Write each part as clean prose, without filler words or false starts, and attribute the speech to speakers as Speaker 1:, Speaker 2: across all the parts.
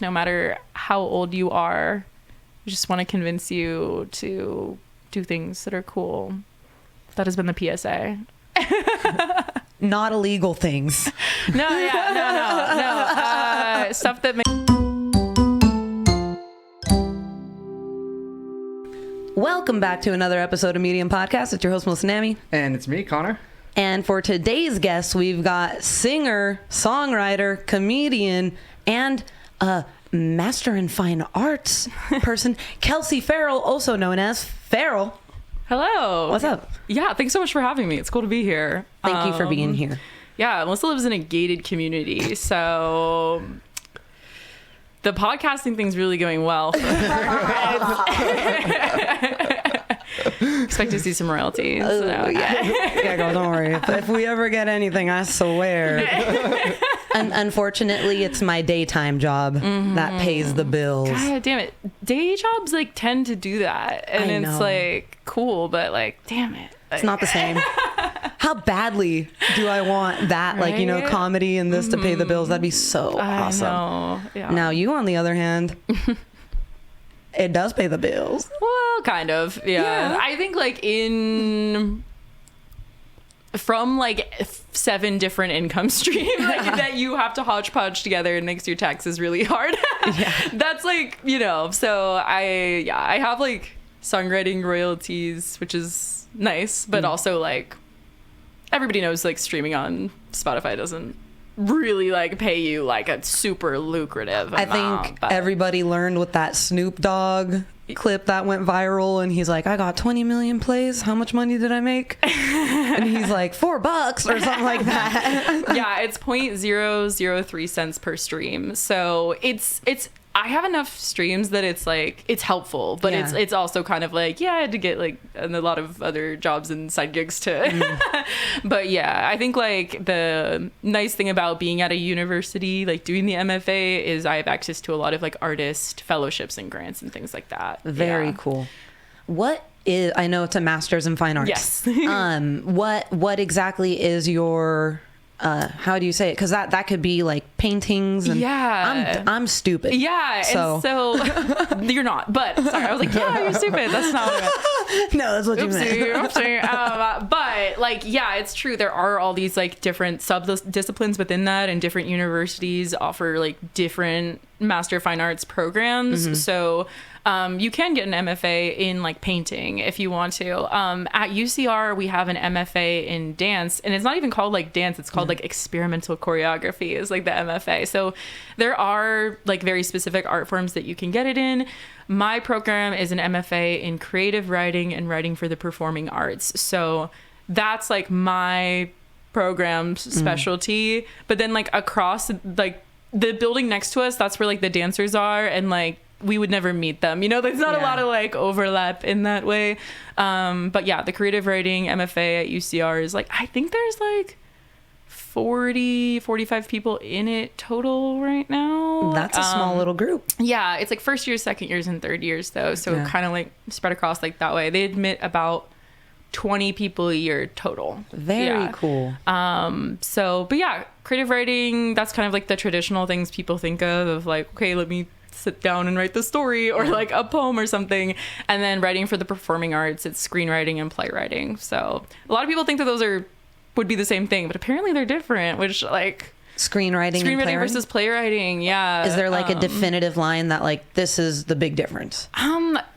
Speaker 1: no matter how old you are. We just want to convince you to do things that are cool. That has been the PSA.
Speaker 2: Not illegal things.
Speaker 1: No. Stuff that makes...
Speaker 2: Welcome back to another episode of Medium Podcast. It's your host, Melissa Nami.
Speaker 3: And it's me, Connor.
Speaker 2: And for today's guest, we've got singer, songwriter, comedian, and master in fine arts person, Kelsey Farrell, also known as Farrell.
Speaker 1: Hello.
Speaker 2: What's up?
Speaker 1: Yeah, thanks so much for having me. It's cool to be here.
Speaker 2: Thank you for being here.
Speaker 1: Yeah, Melissa lives in a gated community, so the podcasting thing's really going well. Expect to see some royalties.
Speaker 2: Yeah, girl, don't worry. If we ever get anything, I swear. Unfortunately, it's my daytime job that pays the bills.
Speaker 1: God damn it. Day jobs like tend to do that. And it's like cool, but like, damn it.
Speaker 2: It's not the same. How badly do I want that, like, you know, comedy and this to pay the bills? That'd be so awesome.
Speaker 1: I know. Yeah.
Speaker 2: Now, you, on the other hand, it does pay the bills.
Speaker 1: Well, kind of. Yeah. I think like from like 7 different income streams that you have to hodgepodge together and makes your taxes really hard. That's like, you know, so I have like songwriting royalties, which is nice, but also like everybody knows like streaming on Spotify doesn't really like pay you like a super lucrative amount.
Speaker 2: I think everybody learned with that Snoop Dogg clip that went viral, and he's like, I got 20 million plays, how much money did I make? And he's like, $4 or something like that.
Speaker 1: Yeah, it's 0.003 cents per stream, so it's I have enough streams that it's like it's helpful, but it's also kind of like, I had to get like a lot of other jobs and side gigs to but yeah, I think like the nice thing about being at a university, like doing the MFA, is I have access to a lot of like artist fellowships and grants and things like that.
Speaker 2: Very cool. I know it's a master's in fine arts.
Speaker 1: Yes.
Speaker 2: What exactly is your how do you say it? Because that could be like paintings. And I'm stupid.
Speaker 1: Yeah. So. And so you're not. But sorry, I was like, you're stupid. That's not what I meant.
Speaker 2: No, that's what you meant.
Speaker 1: Oopsie. But like, it's true. There are all these like different sub-disciplines within that, and different universities offer like different master fine arts programs. So you can get an MFA in like painting if you want to. At UCR, we have an MFA in dance, and it's not even called like dance. It's called like experimental choreography is like the MFA. So there are like very specific art forms that you can get it in. My program is an MFA in creative writing and writing for the performing arts. So that's like my program's specialty. But then like across like the building next to us, that's where like the dancers are, and like we would never meet them, you know. There's not a lot of like overlap in that way, but the creative writing MFA at UCR is like, I think there's like 45 people in it total right now.
Speaker 2: That's a small little group.
Speaker 1: It's like first years, second years, and third years though, so kind of like spread across like that way. They admit about 20 people a year total.
Speaker 2: Very cool.
Speaker 1: But creative writing, that's kind of like the traditional things people think of like, okay, let me sit down and write the story, or like a poem or something. And then writing for the performing arts, it's screenwriting and playwriting. So a lot of people think that those would be the same thing, but apparently they're different, which like
Speaker 2: screenwriting
Speaker 1: versus playwriting.
Speaker 2: Is there like a definitive line that like this is the big difference?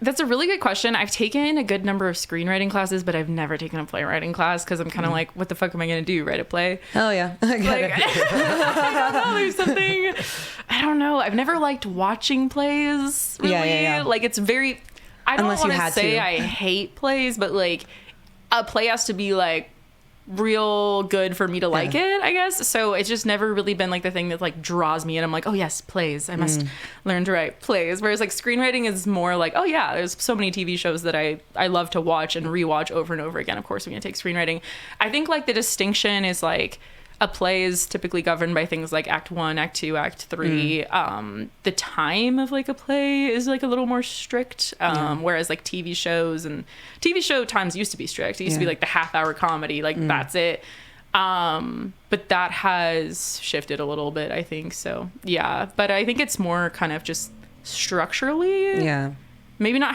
Speaker 1: That's a really good question. I've taken a good number of screenwriting classes, but I've never taken a playwriting class because I'm kind of like, what the fuck am I gonna do, write a play?
Speaker 2: Oh yeah, I get it.
Speaker 1: I don't know, there's something, I don't know, I've never liked watching plays really. Like it's very, I don't want to say I hate plays, but like a play has to be like real good for me to like it, I guess. So it's just never really been like the thing that like draws me, and I'm like, oh yes, plays, I must learn to write plays. Whereas like screenwriting is more like, oh yeah, there's so many TV shows that I love to watch and rewatch over and over again. Of course, when you take screenwriting, I think like the distinction is like a play is typically governed by things like Act 1, Act 2, Act 3. The time of like a play is like a little more strict, whereas like TV show times used to be strict. It used to be like the half-hour comedy, like that's it. But that has shifted a little bit, I think. So yeah, but I think it's more kind of just structurally.
Speaker 2: Yeah.
Speaker 1: Maybe not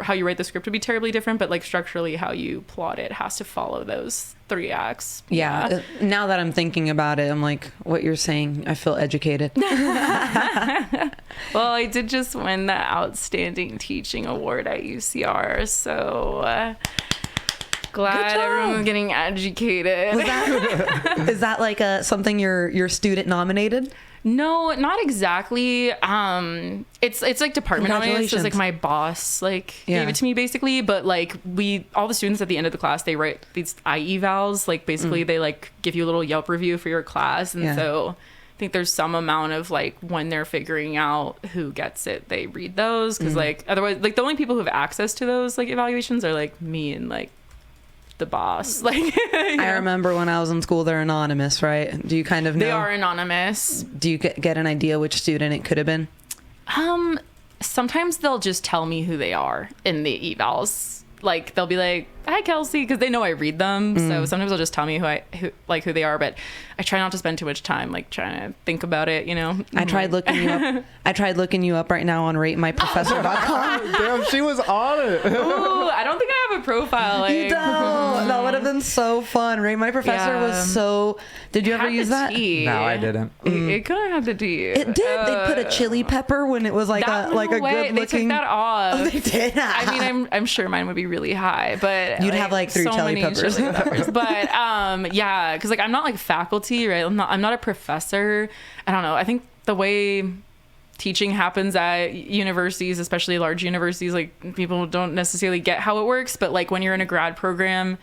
Speaker 1: how you write the script would be terribly different, but like structurally how you plot it has to follow those 3 acts.
Speaker 2: Yeah. Now that I'm thinking about it, I'm like, what you're saying, I feel educated.
Speaker 1: Well, I did just win the Outstanding Teaching Award at UCR, so glad everyone's getting educated.
Speaker 2: Is that like something your student nominated?
Speaker 1: No, not exactly. It's like department nominated. So it's like my boss gave it to me basically. But like all the students at the end of the class, they write these IE-vals. Like basically they like give you a little Yelp review for your class. And so I think there's some amount of like when they're figuring out who gets it, they read those. Cause like otherwise, like the only people who have access to those like evaluations are like me and like the boss. Like
Speaker 2: I remember when I was in school, they're anonymous, right? Do you kind of know?
Speaker 1: They are anonymous.
Speaker 2: Do you get an idea which student it could have been?
Speaker 1: Sometimes they'll just tell me who they are in the evals. Like they'll be like, "Hi, Kelsey," because they know I read them. So sometimes they'll just tell me who they are. But I try not to spend too much time like trying to think about it. You know.
Speaker 2: I tried looking you up. I tried looking you up right now on RateMyProfessor.com.
Speaker 3: Damn, she was on it.
Speaker 1: Ooh, I don't think I have a profile. Like,
Speaker 2: You don't. That would have been so fun. Rate My Professor was so. Did you ever use that?
Speaker 3: No, I didn't.
Speaker 1: It could have had the D.
Speaker 2: It did. They put a chili pepper when it was like a good looking.
Speaker 1: They took that off.
Speaker 2: Oh, they did.
Speaker 1: I mean, I'm sure mine would be really high, but
Speaker 2: you'd have like 3 chili peppers.
Speaker 1: But yeah, because like I'm not like faculty, right? I'm not a professor. I don't know. I think the way teaching happens at universities, especially large universities, like people don't necessarily get how it works. But like when you're in a grad program,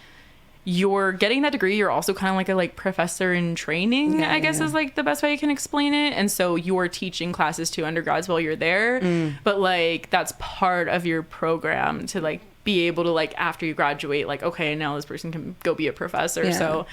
Speaker 1: you're getting that degree. You're also kind of like a professor in training, I guess is like the best way you can explain it. And so you're teaching classes to undergrads while you're there. But like that's part of your program to like be able to like after you graduate, like, okay, now this person can go be a professor. So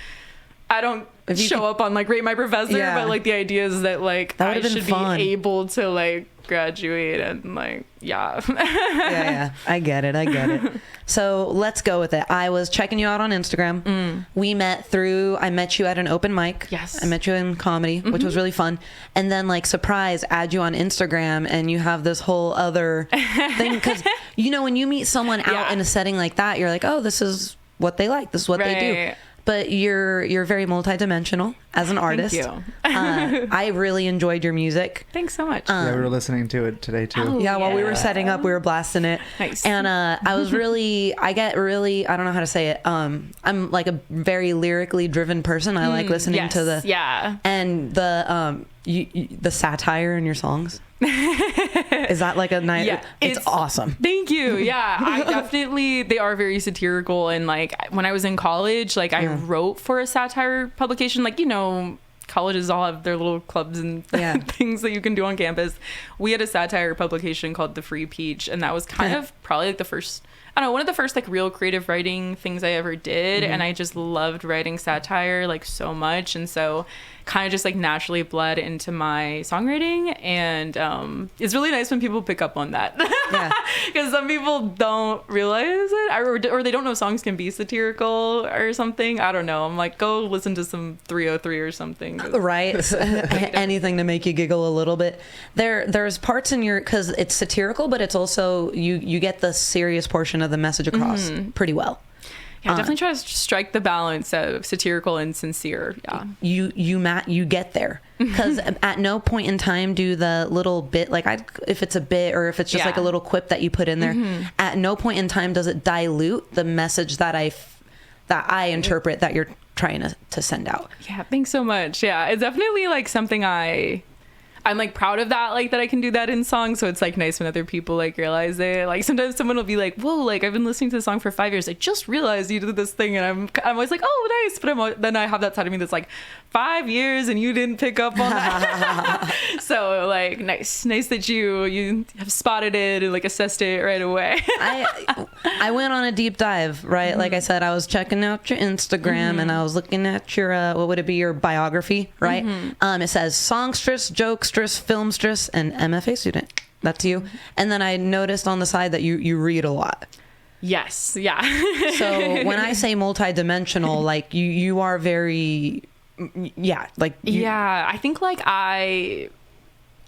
Speaker 1: I don't show up on like Rate My Professor, but like the idea is that like I should be able to like graduate and like
Speaker 2: I get it. So let's go with it. I was checking you out on Instagram. I met you at an open mic.
Speaker 1: Yes,
Speaker 2: I met you in comedy, which was really fun. And then like surprise, add you on Instagram, and you have this whole other thing because you know when you meet someone out in a setting like that, you're like, oh, this is what they like, this is what they do. But you're very multidimensional as an artist.
Speaker 1: Thank you.
Speaker 2: I really enjoyed your music.
Speaker 1: Thanks so much.
Speaker 3: Yeah, we were listening to it today too.
Speaker 2: While we were setting up, we were blasting it.
Speaker 1: Nice.
Speaker 2: And I get really, I don't know how to say it. I'm like a very lyrically driven person. I like listening to the satire in your songs. Is that like a nice?
Speaker 1: Yeah,
Speaker 2: it's awesome.
Speaker 1: Thank you. Yeah, I definitely. They are very satirical, and like when I was in college, like I wrote for a satire publication. Like you know, colleges all have their little clubs and things that you can do on campus. We had a satire publication called The Free Peach, and that was kind of probably like the first. I don't know, one of the first like real creative writing things I ever did. And I just loved writing satire like so much. And so kind of just like naturally bled into my songwriting. And it's really nice when people pick up on that. Because some people don't realize it or they don't know songs can be satirical or something. I don't know. I'm like, go listen to some 303 or something.
Speaker 2: Right. Anything to make you giggle a little bit. There's parts in your, because it's satirical, but it's also, you get the serious portion of the message across pretty well.
Speaker 1: Yeah, definitely try to strike the balance of satirical and sincere. Yeah,
Speaker 2: you get there because at no point in time do the little bit if it's a bit or if it's just like a little quip that you put in there. At no point in time does it dilute the message that I interpret that you're trying to send out.
Speaker 1: Yeah, thanks so much. Yeah, it's definitely like something I'm like proud of that, like that I can do that in songs. So it's like nice when other people like realize it. Like sometimes someone will be like, whoa, like I've been listening to the song for 5 years. I just realized you did this thing. And I'm always like, oh, nice. But then I have that side of me that's like 5 years and you didn't pick up on that. So like nice that you have spotted it and like assessed it right away.
Speaker 2: I went on a deep dive, right? Like I said, I was checking out your Instagram and I was looking at your, what would it be? Your biography, right? It says songstress, jokester, filmstress, and MFA student. That's you. And then I noticed on the side that you read a lot.
Speaker 1: Yes. Yeah.
Speaker 2: So when I say multidimensional, like you are very, yeah, like
Speaker 1: yeah, I think like I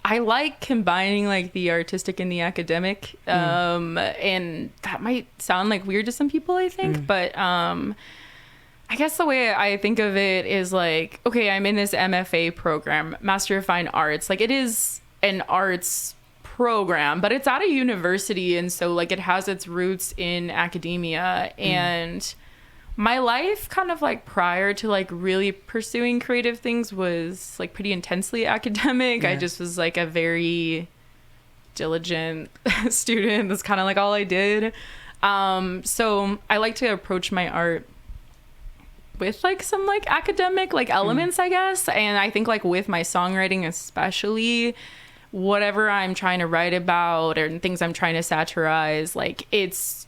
Speaker 1: like combining like the artistic and the academic. And that might sound like weird to some people, I think, but I guess the way I think of it is like, okay, I'm in this MFA program, Master of Fine Arts. Like, it is an arts program, but it's at a university, and so like it has its roots in academia. And my life kind of like prior to like really pursuing creative things was like pretty intensely academic. I just was like a very diligent student. That's kind of like all I did. So I like to approach my art with like some like academic like elements, I guess. And I think like with my songwriting especially, whatever I'm trying to write about or things I'm trying to satirize, like it's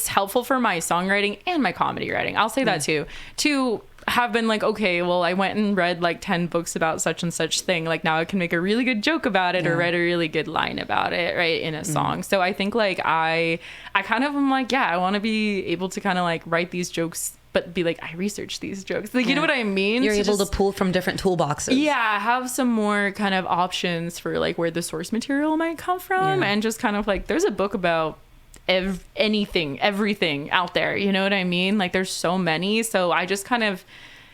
Speaker 1: helpful for my songwriting and my comedy writing. I'll say that too. To have been like, okay, well, I went and read like 10 books about such and such thing. Like now I can make a really good joke about it or write a really good line about it, right, in a song. So I think like I kind of am like, yeah, I want to be able to kind of like write these jokes, but be like, I researched these jokes. Like, you know what I mean?
Speaker 2: You're able
Speaker 1: just,
Speaker 2: to pull from different toolboxes.
Speaker 1: Yeah, have some more kind of options for like where the source material might come from, and just kind of like, there's a book about everything out there. You know what I mean? Like, there's so many. So I just kind of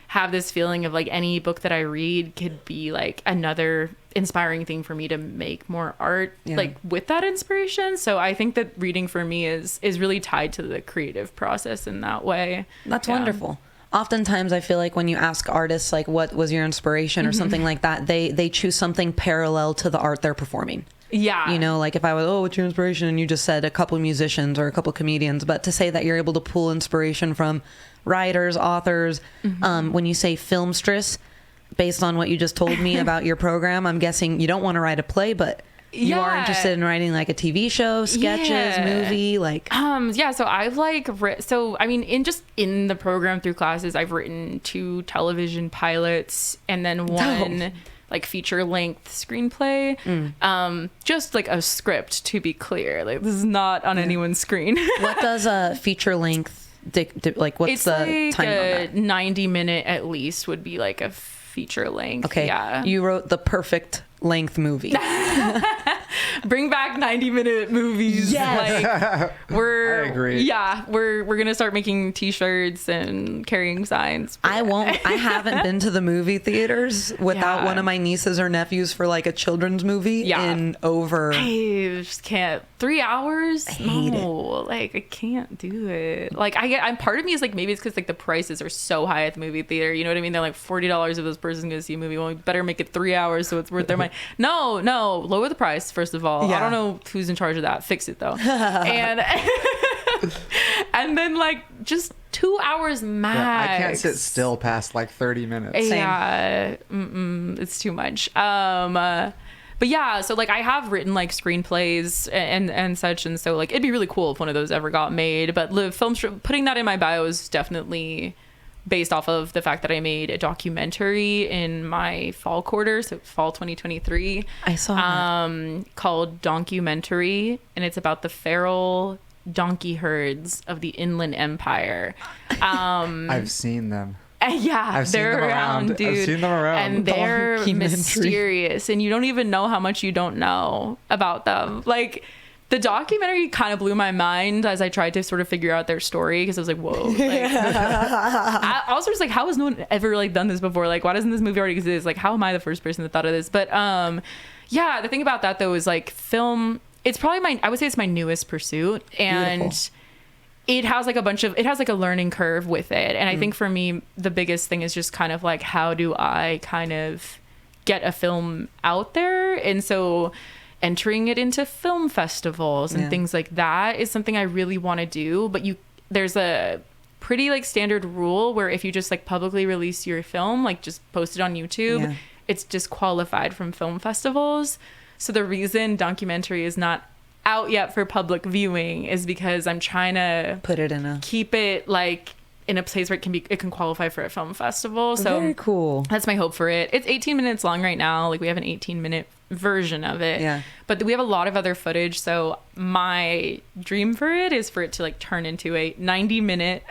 Speaker 1: have this feeling of like any book that I read could be like another inspiring thing for me to make more art like with that inspiration. So I think that reading for me is really tied to the creative process in that way.
Speaker 2: That's wonderful. Oftentimes I feel like when you ask artists like what was your inspiration or something like that, they choose something parallel to the art they're performing.
Speaker 1: Yeah.
Speaker 2: You know, like if I was, oh, what's your inspiration? And you just said a couple musicians or a couple comedians, but to say that you're able to pull inspiration from writers, authors, when you say filmstress, based on what you just told me about your program, I'm guessing you don't want to write a play, but you are interested in writing like a TV show, sketches, movie, like.
Speaker 1: So I've like, I mean, in the program through classes, I've written 2 television pilots and then 1 like feature length screenplay. Just like a script, to be clear. Like, this is not on anyone's screen.
Speaker 2: What does a feature length like? What's
Speaker 1: it's
Speaker 2: the
Speaker 1: like
Speaker 2: time on that?
Speaker 1: 90-minute at least would be like a feature length.
Speaker 2: Okay.
Speaker 1: Yeah.
Speaker 2: You wrote the perfect length movie.
Speaker 1: Bring back 90-minute movies.
Speaker 2: Yes.
Speaker 1: Like, we're
Speaker 3: I agree.
Speaker 1: Yeah, we're gonna start making T-shirts and carrying signs.
Speaker 2: I haven't been to the movie theaters without one of my nieces or nephews for like a children's movie in over.
Speaker 1: I just can't. 3 hours?
Speaker 2: I hate it.
Speaker 1: Like, I can't do it. Like, I'm part of me is like, maybe it's because like the prices are so high at the movie theater. You know what I mean? They're like $40 if this person's gonna see a movie. Well, we better make it 3 hours so it's worth their money. No, lower the price first of all. I don't know who's in charge of that. Fix it though. And and then like just 2 hours max.
Speaker 3: Yeah, I can't sit still past like 30 minutes.
Speaker 1: Yeah, it's too much. But yeah, so like I have written like screenplays and such, and so like it'd be really cool if one of those ever got made. But putting that in my bio is definitely based off of the fact that I made a documentary in my fall quarter, so fall 2023.
Speaker 2: I saw that.
Speaker 1: Called Documentary, and it's about the feral donkey herds of the Inland Empire.
Speaker 3: I've seen them.
Speaker 1: Yeah,
Speaker 3: I've seen
Speaker 1: they're
Speaker 3: them
Speaker 1: around, dude.
Speaker 3: I've seen them around.
Speaker 1: And they're
Speaker 2: Documentary.
Speaker 1: mysterious, and you don't even know how much you don't know about them. Like, the documentary kind of blew my mind as I tried to sort of figure out their story, because I was like, whoa. Like, I also was like, how has no one ever like done this before? Like, why doesn't this movie already exist? Like, how am I the first person that thought of this? But yeah, the thing about that though is like film. It's probably I would say it's my newest pursuit, and
Speaker 2: Beautiful.
Speaker 1: it has like it has like a learning curve with it. And I think for me, the biggest thing is just kind of like, how do I kind of get a film out there? And so entering it into film festivals and things like that is something I really want to do. But there's a pretty like standard rule where if you just like publicly release your film, like just post it on YouTube, it's disqualified from film festivals. So the reason Documentary is not out yet for public viewing is because I'm trying to keep it like in a place where it can qualify for a film festival. So
Speaker 2: very cool.
Speaker 1: That's my hope for it. It's 18 minutes long right now. Like, we have an 18-minute version of it.
Speaker 2: Yeah.
Speaker 1: But we have a lot of other footage. So my dream for it is for it to like turn into a 90-minute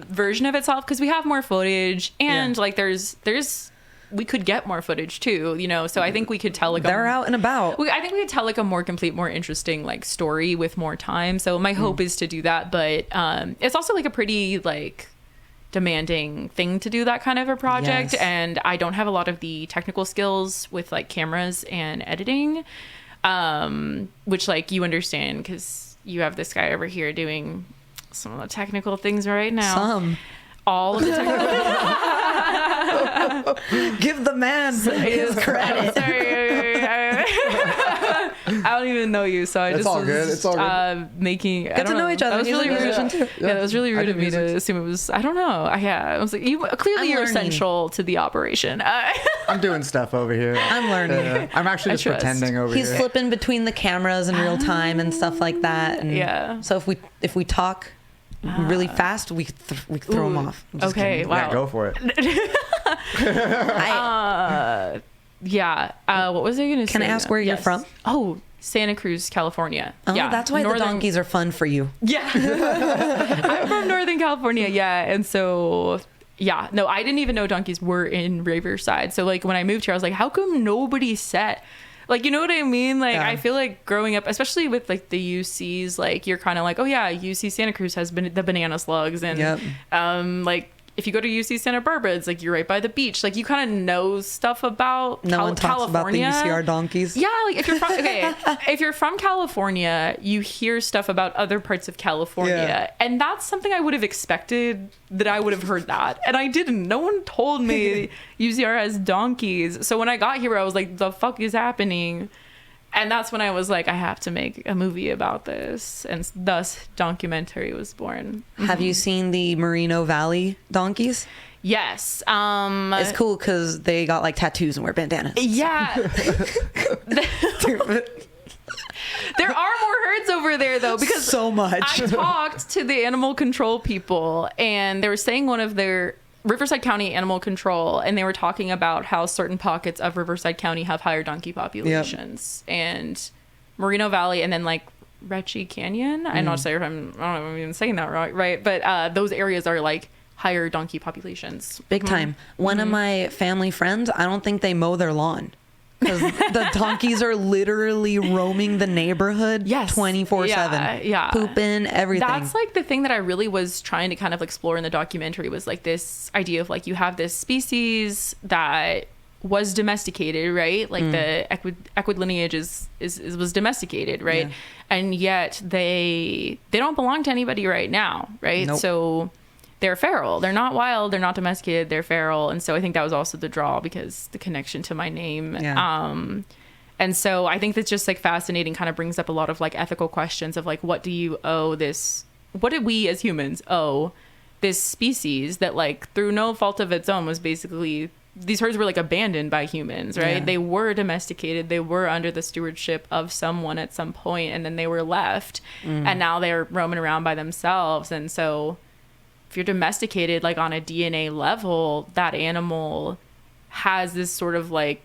Speaker 1: version of itself, because we have more footage, and like there's we could get more footage too, you know. So I think we could tell like
Speaker 2: They're out and about.
Speaker 1: I think we could tell like a more complete, more interesting like story with more time. So my hope is to do that, but it's also like a pretty like demanding thing to do that kind of a project.
Speaker 2: Yes.
Speaker 1: And I don't have a lot of the technical skills with like cameras and editing, which like you understand because you have this guy over here doing some of the technical things right now. All of the technical
Speaker 2: Give the man his credit.
Speaker 1: I don't even know you, so I just
Speaker 3: all good. It's all good.
Speaker 1: Making.
Speaker 2: Get to know each other.
Speaker 1: That was really rude. Yeah, that was really rude of me to assume it was. I don't know. I was like, clearly you're essential to the operation.
Speaker 3: I'm doing stuff over here.
Speaker 2: I'm learning.
Speaker 3: I'm actually just pretending over
Speaker 2: He's
Speaker 3: here.
Speaker 2: flipping between the cameras in real time and stuff like that. And
Speaker 1: yeah.
Speaker 2: So if we talk really fast, we throw him off. I'm just
Speaker 1: Okay.
Speaker 2: kidding.
Speaker 1: Wow.
Speaker 3: Yeah, go for it.
Speaker 1: What was I going to say?
Speaker 2: Can I ask where you're from?
Speaker 1: Oh, Santa Cruz, California.
Speaker 2: Oh,
Speaker 1: Yeah.
Speaker 2: that's why the donkeys are fun for you.
Speaker 1: Yeah. I'm from Northern California. Yeah. And so, yeah, no, I didn't even know donkeys were in Riverside. So like when I moved here, I was like, how come nobody set, like, you know what I mean? Like,
Speaker 2: Yeah.
Speaker 1: I feel like growing up, especially with like the UCs, like you're kind of like, oh yeah, UC Santa Cruz has been the banana slugs. And,
Speaker 2: Yep.
Speaker 1: like, if you go to UC Santa Barbara, it's like you're right by the beach. Like you kind of know stuff about
Speaker 2: No one talks
Speaker 1: California.
Speaker 2: about the UCR donkeys.
Speaker 1: Yeah, like if you're from if you're from California, you hear stuff about other parts of California,
Speaker 2: Yeah.
Speaker 1: and that's something I would have expected that I would have heard that, and I didn't. No one told me UCR has donkeys. So when I got here, I was like, "The fuck is happening?" And that's when I was like, I have to make a movie about this. And thus, Documentary was born.
Speaker 2: Have you seen the Moreno Valley donkeys?
Speaker 1: Yes.
Speaker 2: It's cool because they got like tattoos and wear bandanas.
Speaker 1: Yeah. There are more herds over there, though, because
Speaker 2: So much.
Speaker 1: I talked to the animal control people, and they were saying one of their Riverside County Animal Control, and they were talking about how certain pockets of Riverside County have higher donkey populations, and Moreno Valley, and then like Retchie Canyon. I'm not sure if I don't know if I'm even saying that right, but those areas are like higher donkey populations.
Speaker 2: Big time. One of my family friends, I don't think they mow their lawn. Because the donkeys are literally roaming the neighborhood 24/7.
Speaker 1: Yeah.
Speaker 2: Pooping, everything.
Speaker 1: That's like the thing that I really was trying to kind of explore in the documentary, was like this idea of like you have this species that was domesticated, right? Like the equid lineage was domesticated, right?
Speaker 2: Yeah.
Speaker 1: And yet they don't belong to anybody right now, right?
Speaker 2: Nope.
Speaker 1: So they're feral. They're not wild. They're not domesticated. They're feral. And so I think that was also the draw, because the connection to my name.
Speaker 2: Yeah.
Speaker 1: And so I think that's just like fascinating, kind of brings up a lot of like ethical questions of like, what do you owe this? What did we as humans owe this species that like through no fault of its own was basically, these herds were like abandoned by humans, right?
Speaker 2: Yeah.
Speaker 1: They were domesticated. They were under the stewardship of someone at some point, and then they were left, and now they're roaming around by themselves. And so if you're domesticated, like on a DNA level, that animal has this sort of like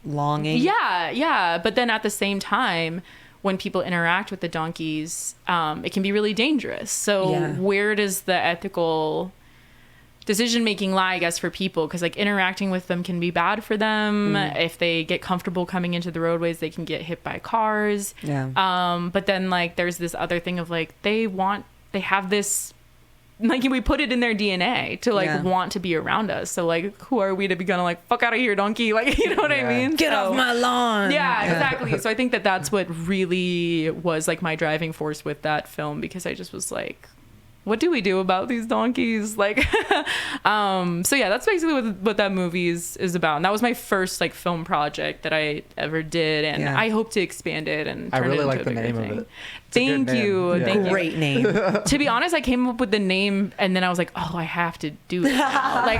Speaker 2: longing.
Speaker 1: yeah. But then at the same time, when people interact with the donkeys, it can be really dangerous. So where does the ethical decision making lie, I guess, for people? Because like interacting with them can be bad for them. If they get comfortable coming into the roadways, they can get hit by cars.
Speaker 2: Yeah.
Speaker 1: But then like there's this other thing of like they have this, like we put it in their DNA to like want to be around us. So like who are we to be gonna like fuck out of here, donkey? Like, you know what I mean?
Speaker 2: Get off my lawn.
Speaker 1: Yeah, exactly. So I think that's what really was like my driving force with that film, because I just was like, what do we do about these donkeys? Like, so yeah, that's basically what that movie is about. And that was my first like film project that I ever did. And I hope to expand it and turn
Speaker 3: I really
Speaker 1: it into
Speaker 3: like
Speaker 1: a
Speaker 3: the
Speaker 1: bigger
Speaker 3: name
Speaker 1: thing.
Speaker 3: of it.
Speaker 1: Thank you.
Speaker 3: Yeah.
Speaker 1: Thank you.
Speaker 2: Great name.
Speaker 1: To be honest, I came up with the name and then I was like, oh, I have to do it now. Like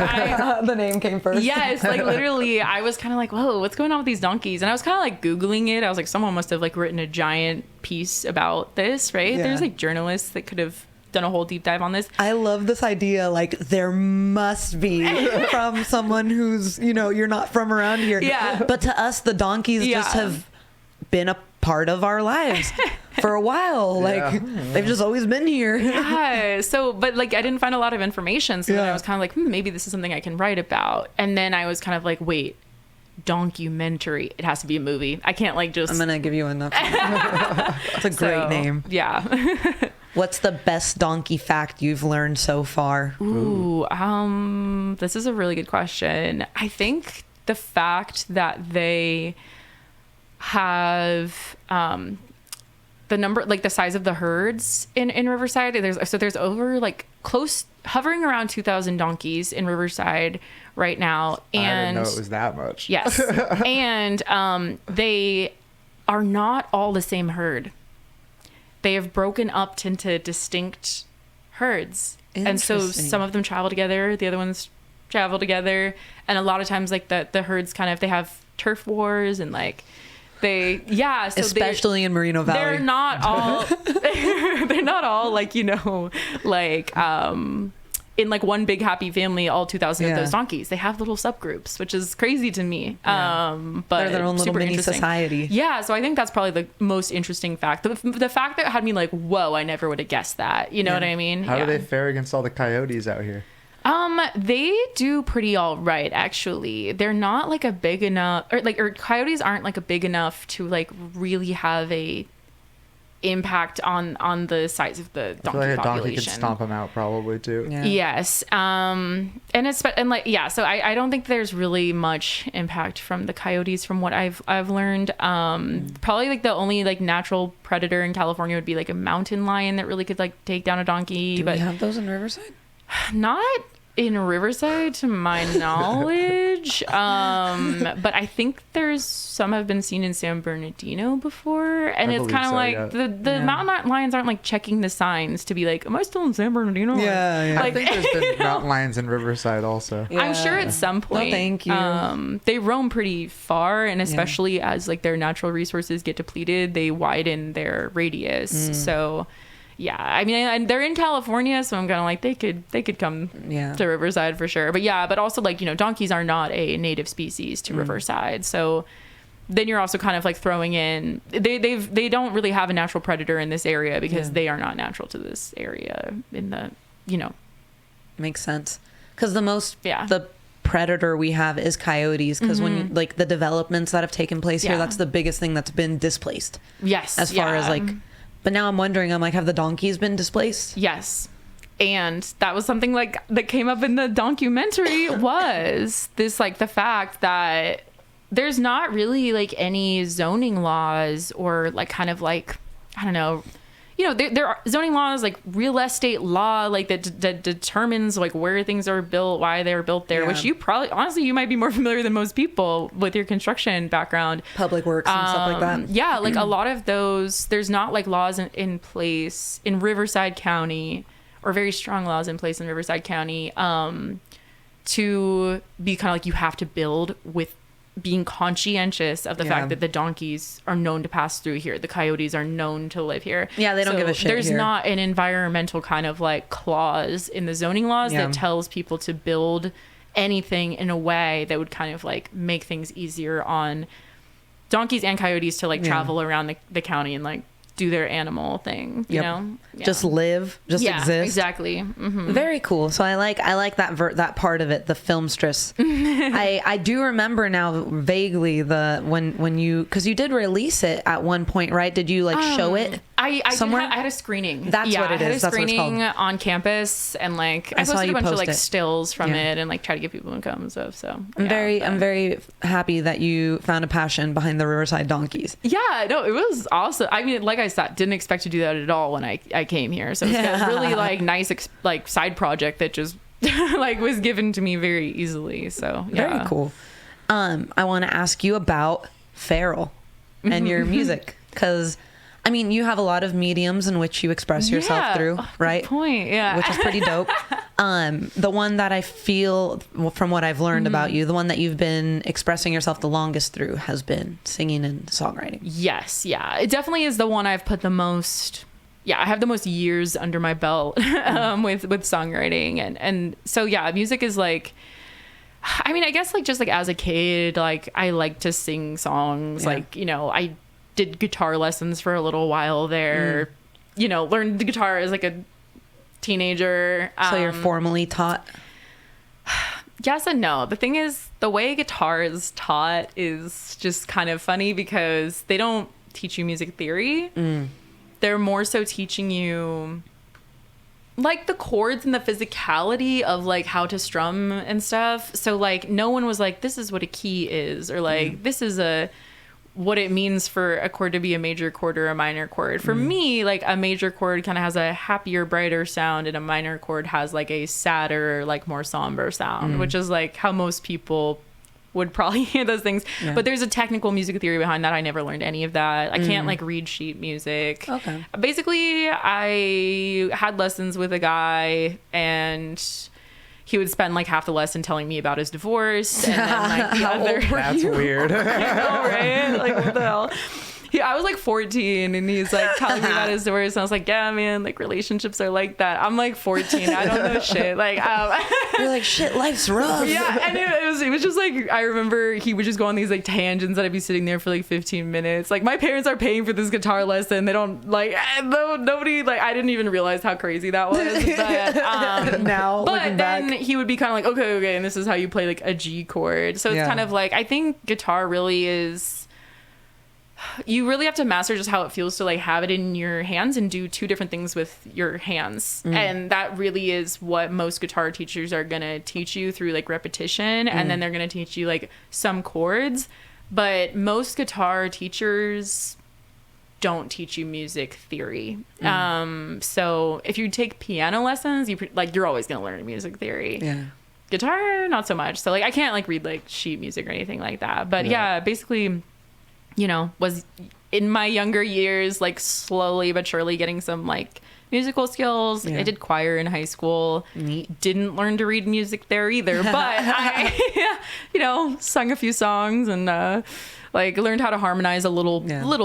Speaker 2: The name came first.
Speaker 1: yes, like literally I was kind of like, whoa, what's going on with these donkeys? And I was kind of like Googling it. I was like, someone must have like written a giant piece about this, right?
Speaker 2: Yeah.
Speaker 1: There's like journalists that could have done a whole deep dive on this.
Speaker 2: I love this idea. Like, there must be from someone who's, you're not from around here.
Speaker 1: Yeah.
Speaker 2: But to us, the donkeys just have been a part of our lives for a while. Like, they've just always been here.
Speaker 1: Yeah. So, but like, I didn't find a lot of information. So then I was kind of like, maybe this is something I can write about. And then I was kind of like, wait, documentary. It has to be a movie. I can't like just.
Speaker 2: I'm going to give you enough. That's a great name.
Speaker 1: Yeah.
Speaker 2: What's the best donkey fact you've learned so far?
Speaker 1: Ooh, this is a really good question. I think the fact that they have the number, like the size of the herds in Riverside, there's over like hovering around 2,000 donkeys in Riverside right now. And
Speaker 3: I didn't know it was that much.
Speaker 1: Yes. And they are not all the same herd. They have broken up into distinct herds. And so some of them travel together, the other ones travel together. And a lot of times like the herds they have turf wars and like
Speaker 2: especially in Moreno Valley.
Speaker 1: They're not all like, in like one big happy family, all 2,000 of those donkeys. They have little subgroups, which is crazy to me. But
Speaker 2: they're their own little mini society.
Speaker 1: Yeah, so I think that's probably the most interesting fact. The fact that had me like, whoa, I never would have guessed that. You know what I mean?
Speaker 3: How do they fare against all the coyotes out here?
Speaker 1: They do pretty all right, actually. They're not like a big enough, or coyotes aren't like a big enough to like really have a impact on the size of the donkey
Speaker 3: I feel like a donkey
Speaker 1: population.
Speaker 3: could stomp them out probably too.
Speaker 2: Yeah.
Speaker 1: Yes. So I don't think there's really much impact from the coyotes from what I've learned. Probably like the only like natural predator in California would be like a mountain lion that really could like take down a donkey.
Speaker 2: Do
Speaker 1: but
Speaker 2: we have those in Riverside?
Speaker 1: Not in Riverside to my knowledge. But I think some have been seen in San Bernardino before. And it's kind of like the mountain lions aren't like checking the signs to be like, am I still in San Bernardino?
Speaker 2: Yeah.
Speaker 1: Like,
Speaker 3: I think there's been mountain lions in Riverside also.
Speaker 1: I'm sure at some point.
Speaker 2: No, thank you.
Speaker 1: They roam pretty far, and especially as like their natural resources get depleted, they widen their radius. So yeah, I mean, they're in California, so I'm kind of like they could come to Riverside for sure. But also like, donkeys are not a native species to Riverside, so then you're also kind of like throwing in they don't really have a natural predator in this area because they are not natural to this area in the
Speaker 2: makes sense, because the predator we have is coyotes, because when like the developments that have taken place here, that's the biggest thing that's been displaced.
Speaker 1: Yes,
Speaker 2: as far as like. But now I'm wondering, have the donkeys been displaced?
Speaker 1: Yes. And that was something like that came up in the documentary was this, like the fact that there's not really like any zoning laws or like kind of like, I don't know, there are zoning laws like real estate law, like that determines like where things are built, why they're built there, which you probably, honestly, you might be more familiar than most people with your construction background.
Speaker 2: Public works and stuff like that.
Speaker 1: Yeah, like a lot of those, there's not like laws in place in Riverside County, or very strong laws in place in Riverside County, to be kind of like you have to build with being conscientious of the fact that the donkeys are known to pass through here. The coyotes are known to live here.
Speaker 2: Yeah, they don't give a shit.
Speaker 1: There's
Speaker 2: here.
Speaker 1: not an environmental kind of like clause in the zoning laws that tells people to build anything in a way that would kind of like make things easier on donkeys and coyotes to like travel around the county and like do their animal thing, you know? Yeah.
Speaker 2: Just live, just exist.
Speaker 1: Exactly. Mm-hmm.
Speaker 2: Very cool. So I like that part of it, the filmstress. I do remember now vaguely when you, because you did release it at one point, right? Did you like show it?
Speaker 1: I
Speaker 2: somewhere?
Speaker 1: I had a screening.
Speaker 2: That's what it is.
Speaker 1: I had a
Speaker 2: That's
Speaker 1: screening
Speaker 2: what it's
Speaker 1: on campus, and like I posted a bunch of like stills from it and like try to get people to come and stuff. So
Speaker 2: I'm very happy that you found a passion behind the Riverside donkeys.
Speaker 1: Yeah, no, it was awesome. I mean, like I said, didn't expect to do that at all when I came here. So it's a really like nice like side project that just like was given to me very easily. So yeah.
Speaker 2: Very cool. I want to ask you about Feral and your music, because I mean, you have a lot of mediums in which you express yourself through, right?
Speaker 1: Good point, yeah.
Speaker 2: Which is pretty dope. The one that I feel, from what I've learned about you, the one that you've been expressing yourself the longest through has been singing and songwriting.
Speaker 1: Yes, yeah. It definitely is the one I've put the most yeah, I have the most years under my belt with songwriting, and so yeah, music is like, I mean, I guess like just like as a kid, like I like to sing songs.
Speaker 2: Yeah.
Speaker 1: Like, you know, I did guitar lessons for a little while there. You know, learned the guitar as like a teenager.
Speaker 2: So you're formally taught?
Speaker 1: Yes and no. The thing is, the way guitar is taught is just kind of funny because they don't teach you music theory. They're more so teaching you like the chords and the physicality of like how to strum and stuff. So like no one was like, this is what a key is, or like this is what it means for a chord to be a major chord or a minor chord. For me, like a major chord kind of has a happier, brighter sound, and a minor chord has like a sadder, like more somber sound, which is like how most people would probably hear those things.
Speaker 2: Yeah.
Speaker 1: But there's a technical music theory behind that. I never learned any of that. I can't like read sheet music.
Speaker 2: Okay.
Speaker 1: Basically, I had lessons with a guy, and he would spend like half the lesson telling me about his divorce, and then like the other.
Speaker 3: That's weird.
Speaker 1: I know, right? Like, what the hell? I was like 14, and he's like telling me about his divorce, and I was like, yeah, man, like relationships are like that. I'm like 14. I don't know shit. Like,
Speaker 2: You're like, shit, life's rough.
Speaker 1: yeah, and it was just like, I remember he would just go on these like tangents that I'd be sitting there for like 15 minutes. Like, my parents are paying for this guitar lesson. They don't like, nobody, like, I didn't even realize how crazy that was. But,
Speaker 2: Now,
Speaker 1: but
Speaker 2: looking
Speaker 1: then
Speaker 2: back.
Speaker 1: he would be kind of like, okay, and this is how you play like a G chord. So it's
Speaker 2: Yeah.
Speaker 1: kind of like, I think guitar really is, you really have to master just how it feels to like have it in your hands and do two different things with your hands. And that really is what most guitar teachers are going to teach you through like repetition. And then they're going to teach you like some chords, but most guitar teachers don't teach you music theory. So if you take piano lessons, you're always going to learn music theory.
Speaker 2: Yeah.
Speaker 1: Guitar, not so much. So like I can't like read like sheet music or anything like that. But yeah, basically, you know, was in my younger years, like slowly but surely getting some like musical skills.
Speaker 2: Yeah.
Speaker 1: I did choir in high school.
Speaker 2: Neat.
Speaker 1: Didn't learn to read music there either, but I, you know, sung a few songs and like learned how to harmonize a little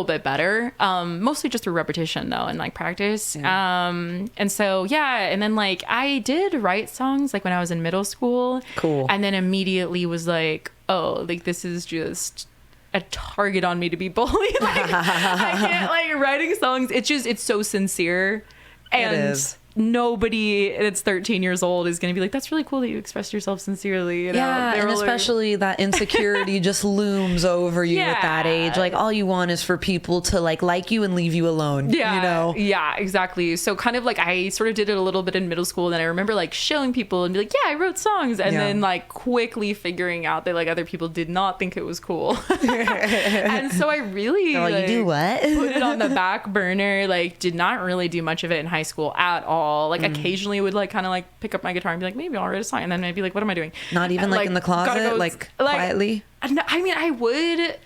Speaker 1: bit better. Mostly just through repetition though, and like practice.
Speaker 2: Yeah.
Speaker 1: And so yeah, and then like I did write songs like when I was in middle school.
Speaker 2: Cool.
Speaker 1: And then immediately was like, oh, like this is just a target on me to be bullied. Like, I can't, like, writing songs, it's so sincere, and
Speaker 2: It is.
Speaker 1: nobody that's 13 years old is gonna be like, that's really cool that you expressed yourself sincerely, you know?
Speaker 2: Yeah,
Speaker 1: They
Speaker 2: and
Speaker 1: were like-
Speaker 2: especially that insecurity just looms over you at that
Speaker 1: Yeah.
Speaker 2: age. Like, all you want is for people to like you and leave you alone.
Speaker 1: Yeah,
Speaker 2: You know?
Speaker 1: yeah, exactly. So kind of like I sort of did it a little bit in middle school, and then I remember like showing people and be like, yeah, I wrote songs, and
Speaker 2: Yeah.
Speaker 1: then like quickly figuring out that like other people did not think it was cool. And so I really
Speaker 2: Oh, you do what?
Speaker 1: put it on the back burner, like did not really do much of it in high school at all. Like occasionally would like kind of like pick up my guitar and be like, maybe I'll write a song, and then I'd be like, what am I doing?
Speaker 2: Not even
Speaker 1: And,
Speaker 2: like in the
Speaker 1: gotta
Speaker 2: closet,
Speaker 1: go-
Speaker 2: like quietly?
Speaker 1: I mean, I would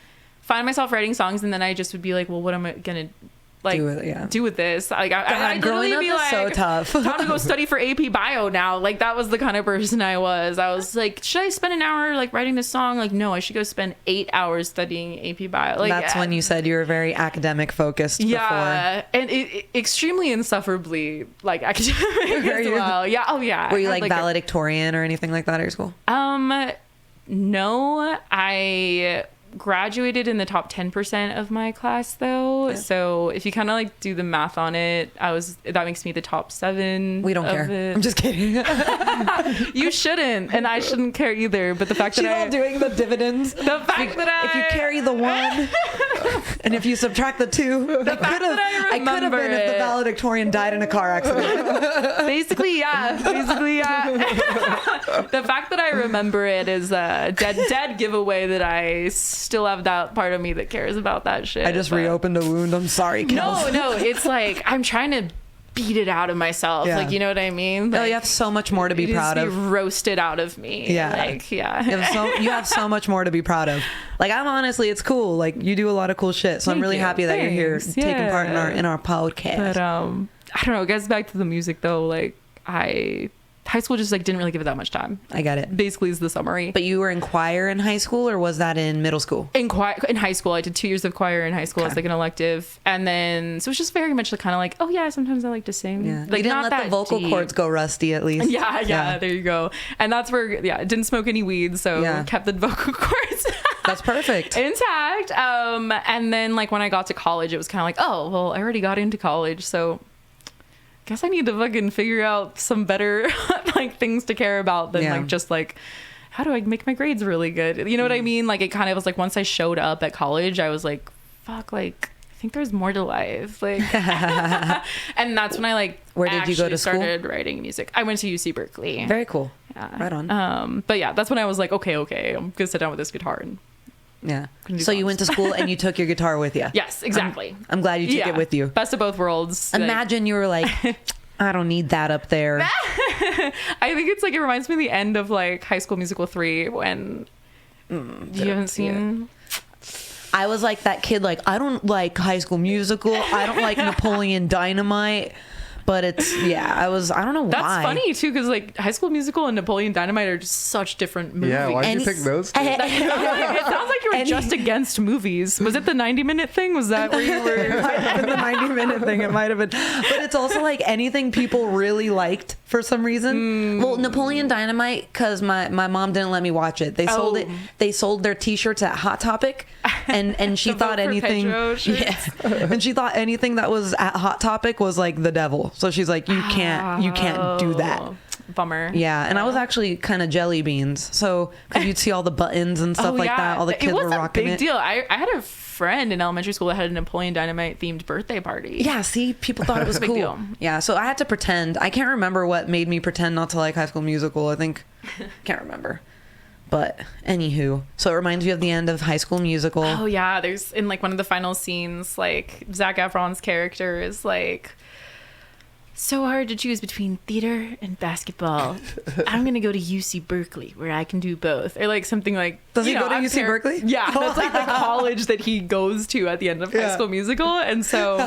Speaker 1: find myself writing songs, and then I just would be like, well, what am I gonna like
Speaker 2: Do
Speaker 1: with this? Like,
Speaker 2: God,
Speaker 1: I'd
Speaker 2: growing
Speaker 1: literally
Speaker 2: up
Speaker 1: be
Speaker 2: is so
Speaker 1: like,
Speaker 2: tough.
Speaker 1: time to go study for AP Bio now. Like, that was the kind of person I was. I was like, should I spend an hour like writing this song? Like, no, I should go spend 8 hours studying AP Bio. Like,
Speaker 2: That's when you said you were very academic focused
Speaker 1: yeah, and it extremely insufferably like academic
Speaker 2: Were
Speaker 1: as
Speaker 2: you?
Speaker 1: well. Yeah, oh yeah.
Speaker 2: before. Were you
Speaker 1: I
Speaker 2: like
Speaker 1: had,
Speaker 2: valedictorian or anything like that at your school?
Speaker 1: No, I graduated in the top 10% of my class though.
Speaker 2: Yeah.
Speaker 1: So if you kind of like do the math on it, that makes me the top 7.
Speaker 2: We don't
Speaker 1: of
Speaker 2: care.
Speaker 1: it.
Speaker 2: I'm just kidding.
Speaker 1: You shouldn't, and I shouldn't care either. But the fact
Speaker 2: She's
Speaker 1: that
Speaker 2: all doing the dividends.
Speaker 1: the fact that
Speaker 2: If you carry the 1 and if you subtract the 2, I
Speaker 1: fact that I
Speaker 2: could have
Speaker 1: remember
Speaker 2: been if the
Speaker 1: it.
Speaker 2: valedictorian died in a car accident.
Speaker 1: basically yeah. The fact that I remember it is a dead giveaway that I still have that part of me that cares about that shit.
Speaker 2: I just
Speaker 1: but-
Speaker 2: reopened a wound. I'm sorry, Kels.
Speaker 1: No, it's like I'm trying to beat it out of myself.
Speaker 2: Yeah.
Speaker 1: Like, you know what I mean?
Speaker 2: No,
Speaker 1: Like,
Speaker 2: you have so much more to be
Speaker 1: it needs
Speaker 2: proud
Speaker 1: to
Speaker 2: of.
Speaker 1: roasted out of me.
Speaker 2: Yeah.
Speaker 1: Like, yeah.
Speaker 2: You have so much more to be proud of. Like, I'm honestly, it's cool. Like, you do a lot of cool shit. So I'm
Speaker 1: Thank
Speaker 2: really
Speaker 1: you.
Speaker 2: happy that you're here
Speaker 1: Thanks.
Speaker 2: taking part
Speaker 1: Yeah.
Speaker 2: in our podcast.
Speaker 1: But I don't know. It gets back to the music though. Like, I high school just like didn't really give it that much time.
Speaker 2: I got it.
Speaker 1: Basically is the summary.
Speaker 2: But you were in choir in high school, or was that in middle school?
Speaker 1: In high school, I did 2 years of choir in high school as like an elective, and then so it's just very much kind of like, oh yeah, sometimes I like to sing.
Speaker 2: Yeah.
Speaker 1: Like
Speaker 2: You didn't
Speaker 1: not
Speaker 2: let
Speaker 1: that
Speaker 2: the vocal
Speaker 1: deep.
Speaker 2: cords go rusty, at least.
Speaker 1: Yeah, there you go. And that's where didn't smoke any weed, so
Speaker 2: Yeah.
Speaker 1: kept the vocal cords
Speaker 2: That's perfect.
Speaker 1: intact. And then like when I got to college, it was kind of like, oh well, I already got into college, so guess I need to fucking figure out some better like things to care about than
Speaker 2: Yeah.
Speaker 1: like just like how do I make my grades really good? You know what I mean? Like it kind of was like once I showed up at college, I was like, fuck, like I think there's more to life. Like and that's when I like
Speaker 2: Where did you go
Speaker 1: actually
Speaker 2: to school?
Speaker 1: started writing music. I went to UC Berkeley.
Speaker 2: Very cool.
Speaker 1: Yeah.
Speaker 2: Right on.
Speaker 1: But yeah, that's when I was like, okay, I'm gonna sit down with this guitar and
Speaker 2: Yeah.
Speaker 1: Couldn't do
Speaker 2: So you
Speaker 1: songs.
Speaker 2: went to school and you took your guitar with you.
Speaker 1: yes, exactly.
Speaker 2: I'm glad you took
Speaker 1: Yeah.
Speaker 2: it with you.
Speaker 1: Best of both worlds. Like,
Speaker 2: Imagine you were like, I don't need that up there.
Speaker 1: I think it's like it reminds me of the end of like High School Musical 3 when you haven't seen.
Speaker 2: I was like that kid, like, I don't like High School Musical. I don't like Napoleon Dynamite. But I don't know why.
Speaker 1: That's funny too, because like High School Musical and Napoleon Dynamite are just such different movies.
Speaker 3: Yeah, why'd
Speaker 2: And
Speaker 3: you pick those two?
Speaker 1: It sounds like you were just against movies. Was it the 90-minute thing? Was that where you
Speaker 2: It
Speaker 1: were?
Speaker 2: might have been the 90-minute thing. It might have been. But it's also like anything people really liked for some reason. Well, Napoleon Dynamite, because my mom didn't let me watch it. They sold it. They sold their T-shirts at Hot Topic, and she
Speaker 1: The
Speaker 2: thought
Speaker 1: Vote for
Speaker 2: anything.
Speaker 1: Pedro shirts.
Speaker 2: And she thought anything that was at Hot Topic was like the devil. So she's like, you can't do that.
Speaker 1: Oh, bummer.
Speaker 2: Yeah, and I was actually kind of jelly beans. So, because you'd see all the buttons and stuff like that. All the kids
Speaker 1: it was
Speaker 2: were rocking
Speaker 1: a big
Speaker 2: it.
Speaker 1: deal. I had a friend in elementary school that had a Napoleon Dynamite themed birthday party.
Speaker 2: Yeah, see, people thought it was
Speaker 1: Big
Speaker 2: cool.
Speaker 1: deal.
Speaker 2: Yeah, so I had to pretend. I can't remember what made me pretend not to like High School Musical. I think, can't remember. But anywho, so it reminds you of the end of High School Musical.
Speaker 1: Oh yeah, there's in like one of the final scenes, like Zac Efron's character is like, so hard to choose between theater and basketball. I'm gonna go to UC Berkeley where I can do both, or like something like.
Speaker 2: Does he
Speaker 1: you
Speaker 2: go to
Speaker 1: I'm
Speaker 2: UC Berkeley?
Speaker 1: Yeah, that's like the college that he goes to at the end of High School Musical, and so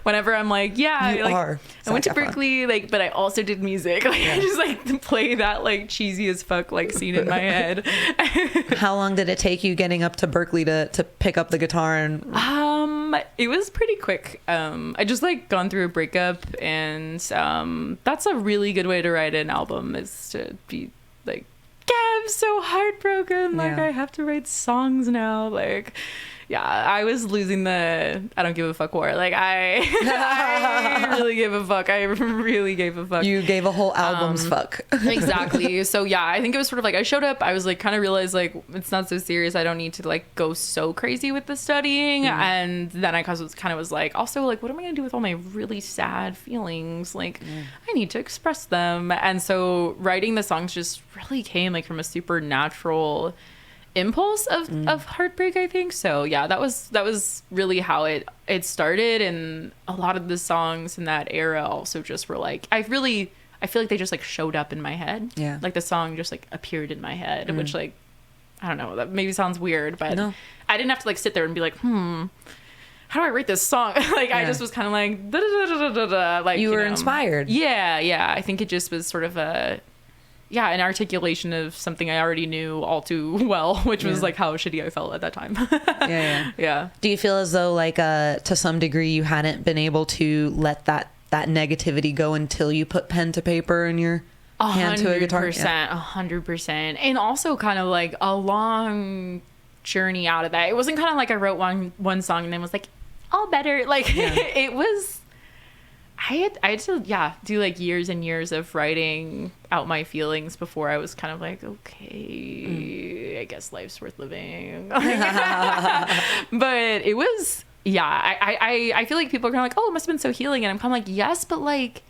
Speaker 1: whenever I'm like, yeah,
Speaker 2: You
Speaker 1: like,
Speaker 2: are
Speaker 1: I went to
Speaker 2: Zac Efron.
Speaker 1: Berkeley, like, but I also did music. Like I just like play that like cheesy as fuck like scene in my head.
Speaker 2: How long did it take you getting up to Berkeley to pick up the guitar and?
Speaker 1: It was pretty quick. I just like gone through a breakup, and that's a really good way to write an album, is to be like, yeah, I'm so heartbroken. Like
Speaker 2: Yeah.
Speaker 1: I have to write songs now. Like, yeah, I was losing the I don't give a fuck war. Like I really gave a fuck. I really gave a fuck.
Speaker 2: You gave a whole album's fuck.
Speaker 1: Exactly. So yeah, I think it was sort of like I showed up, I was like kind of realized like it's not so serious, I don't need to like go so crazy with the studying. And then I kind of was like, also like, what am I gonna do with all my really sad feelings? Like I need to express them. And so writing the songs just really came like from a supernatural impulse of heartbreak, I think. So yeah, that was really how it started. And a lot of the songs in that era also just were like, I feel like they just like showed up in my head.
Speaker 2: Yeah.
Speaker 1: Like the song just like appeared in my head, which like, I don't know, that maybe sounds weird, but
Speaker 2: No.
Speaker 1: I didn't have to like sit there and be like, how do I write this song? Like I
Speaker 2: Yeah.
Speaker 1: just was kind of like, da, da, da, da, da, da, like
Speaker 2: You were
Speaker 1: know.
Speaker 2: inspired.
Speaker 1: Yeah. I think it just was sort of an articulation of something I already knew all too well, which was
Speaker 2: Yeah.
Speaker 1: like how shitty I felt at that time.
Speaker 2: Yeah.
Speaker 1: Yeah.
Speaker 2: Do you feel as though like to some degree you hadn't been able to let that negativity go until you put pen to paper and your hand to a guitar?
Speaker 1: 100%. And also kind of like a long journey out of that. It wasn't kind of like I wrote one song and then was like, all better. Like it was, I had to, do like years and years of writing out my feelings before I was kind of like, okay, I guess life's worth living. But it was, I feel like people are kind of like, oh, it must have been so healing. And I'm kind of like, yes, but like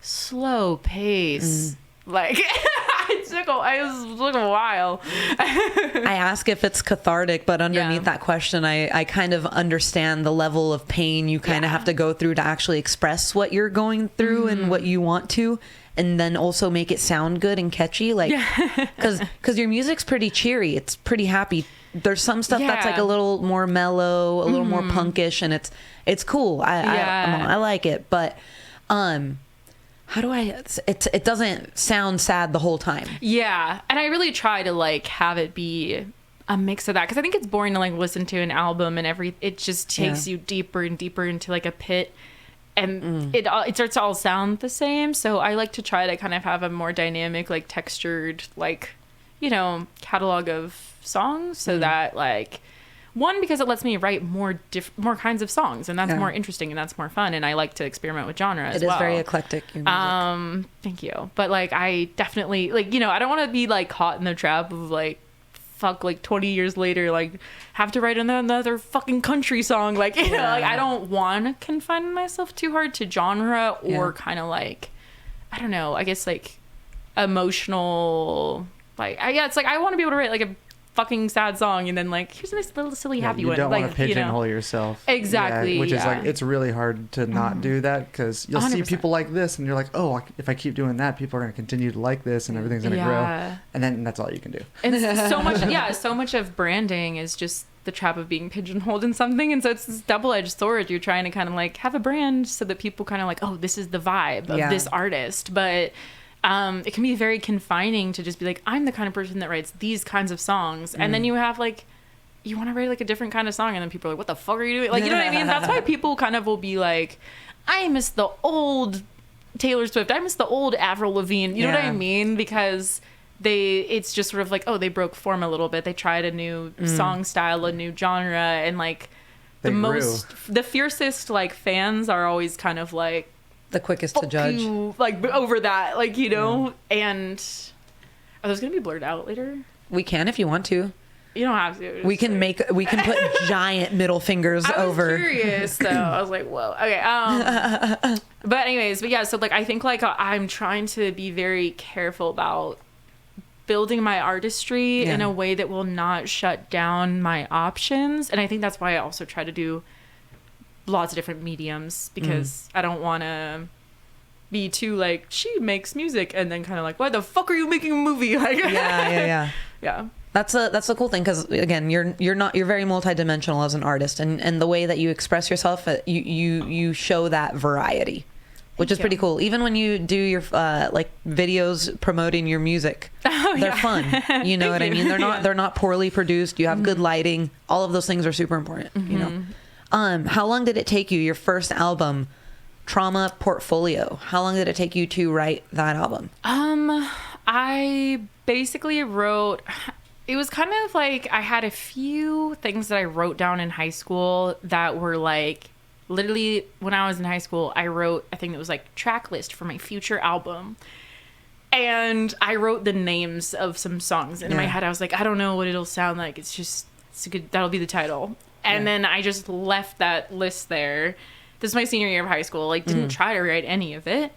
Speaker 1: slow pace. Like it took a while.
Speaker 2: I ask if it's cathartic, but underneath that question, I kind of understand the level of pain you kind of have to go through to actually express what you're going through and what you want to, and then also make it sound good and catchy. Like, because your music's pretty cheery. It's pretty happy. There's some stuff that's like a little more mellow, a little more punkish, and it's cool. I like it. But, how do I, it doesn't sound sad the whole time.
Speaker 1: Yeah, and I really try to like have it be a mix of that, because I think it's boring to like listen to an album and it just takes you deeper and deeper into like a pit, and it starts to all sound the same. So I like to try to kind of have a more dynamic, like textured, like, you know, catalog of songs, so that like, one, because it lets me write more kinds of songs, and that's more interesting and that's more fun, and I like to experiment with genre as well.
Speaker 2: It is very eclectic, your music.
Speaker 1: Thank you. But like, I definitely, like, you know, I don't want to be like caught in the trap of like, fuck, like 20 years later, like have to write another fucking country song, like, you know, like I don't want to confine myself too hard to genre or kind of like, I don't know, I guess like emotional, like it's like I want to be able to write like a fucking sad song and then like here's a nice little silly happy one.
Speaker 3: You don't
Speaker 1: like,
Speaker 3: want to pigeonhole yourself.
Speaker 1: Exactly.
Speaker 3: Which is like, it's really hard to not do that, because you'll
Speaker 1: 100%.
Speaker 3: see people like this and you're like, oh, if I keep doing that, people are going to continue to like this and everything's going to grow. And then that's all you can do.
Speaker 1: And so much of branding is just the trap of being pigeonholed in something, and so it's this double-edged sword. You're trying to kind of like have a brand so that people kind of like, oh, this is the vibe of this artist, but it can be very confining to just be like, I'm the kind of person that writes these kinds of songs, and then you have like, you want to write like a different kind of song, and then people are like, what the fuck are you doing? Like, you know what I mean? That's why people kind of will be like, I miss the old Taylor Swift, I miss the old Avril Lavigne, you know what I mean? Because it's just sort of like, oh, they broke form a little bit, they tried a new song style, a new genre, and like the fiercest like fans are always kind of like
Speaker 2: the quickest to judge
Speaker 1: you, like over that, like, you know. And are those gonna be blurred out later?
Speaker 2: We can if you want to.
Speaker 1: You don't have to.
Speaker 2: We can put giant middle fingers over.
Speaker 1: I was curious though. I was like, whoa, okay. But anyways, but yeah, so like I think like I'm trying to be very careful about building my artistry in a way that will not shut down my options, and I think that's why I also try to do lots of different mediums, because I don't want to be too like, she makes music and then kind of like, why the fuck are you making a movie? Like, yeah.
Speaker 2: That's the cool thing, because again, you're very multidimensional as an artist, and the way that you express yourself, you show that variety, which is pretty cool. Even when you do your like videos promoting your music, they're fun. You know what I mean? They're not poorly produced. You have good lighting. All of those things are super important. You know. How long did it take you, your first album, Trauma Portfolio? How long did it take you to write that album?
Speaker 1: I basically wrote, it was kind of like I had a few things that I wrote down in high school that were like, literally when I was in high school, I wrote a thing that was like track list for my future album. And I wrote the names of some songs, and in my head I was like, I don't know what it'll sound like. It's a good, that'll be the title. And then I just left that list there. This is my senior year of high school. Like, didn't try to write any of it.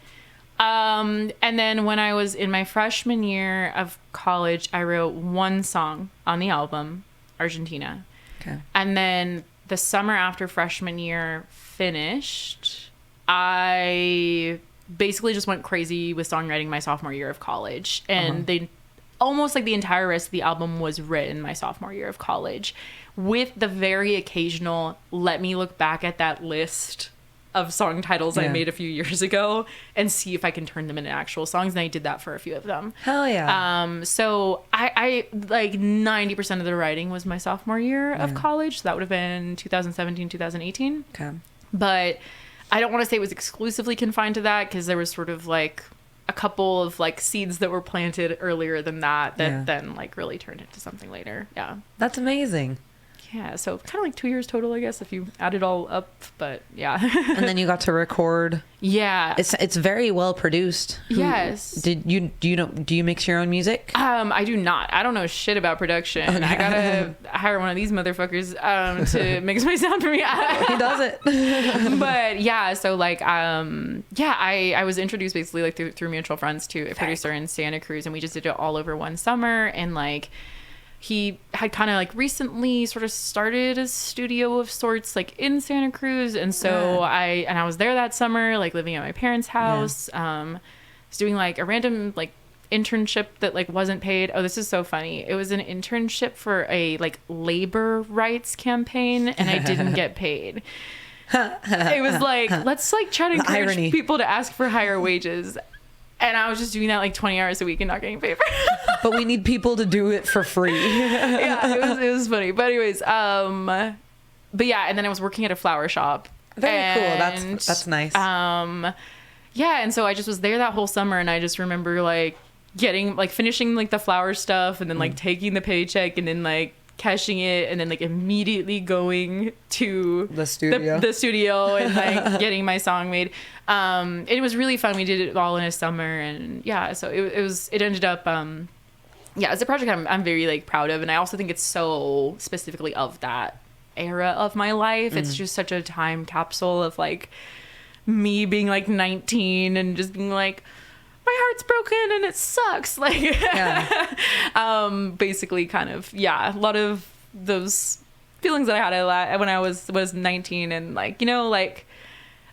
Speaker 1: And then when I was in my freshman year of college, I wrote one song on the album, Argentina. Okay. And then the summer after freshman year finished, I basically just went crazy with songwriting my sophomore year of college. And almost like the entire rest of the album was written my sophomore year of college, with the very occasional, let me look back at that list of song titles I made a few years ago and see if I can turn them into actual songs. And I did that for a few of them.
Speaker 2: Hell yeah.
Speaker 1: So I like 90% of the writing was my sophomore year of college. So that would have been 2017, 2018.
Speaker 2: Okay.
Speaker 1: But I don't want to say it was exclusively confined to that, because there was sort of like a couple of like seeds that were planted earlier than that then like really turned into something later. Yeah.
Speaker 2: That's amazing.
Speaker 1: Yeah, so kind of like 2 years total, I guess, if you add it all up. But yeah.
Speaker 2: And then you got to record.
Speaker 1: Yeah.
Speaker 2: It's very well produced.
Speaker 1: Yes.
Speaker 2: Do you mix your own music?
Speaker 1: I do not. I don't know shit about production. Okay. I gotta hire one of these motherfuckers to mix my sound for me.
Speaker 2: He does it.
Speaker 1: But yeah, so like I was introduced basically like through mutual friends to a producer in Santa Cruz, and we just did it all over one summer. And like, he had kind of like recently sort of started a studio of sorts like in Santa Cruz. And so I was there that summer, like living at my parents' house. Was doing like a random like internship that like wasn't paid. Oh, this is so funny. It was an internship for a like labor rights campaign, and I didn't get paid. it was like, let's like try to encourage
Speaker 2: Irony.
Speaker 1: people to ask for higher wages. And I was just doing that like 20 hours a week and not getting paid for it.
Speaker 2: But we need people to do it for free.
Speaker 1: Yeah, it was funny. But anyways, but yeah, and then I was working at a flower shop.
Speaker 2: Very cool. That's nice.
Speaker 1: Yeah, and so I just was there that whole summer, and I just remember like finishing like the flower stuff, and then like taking the paycheck, and then like cashing it, and then like immediately going to
Speaker 2: The studio.
Speaker 1: the studio and like getting my song made. It was really fun. We did it all in a summer, and yeah, so it ended up yeah, it's a project I'm very like proud of, and I also think it's so specifically of that era of my life. It's just such a time capsule of like me being like 19 and just being like, my heart's broken and it sucks, like basically kind of, yeah, a lot of those feelings that I had when I was 19, and like, you know, like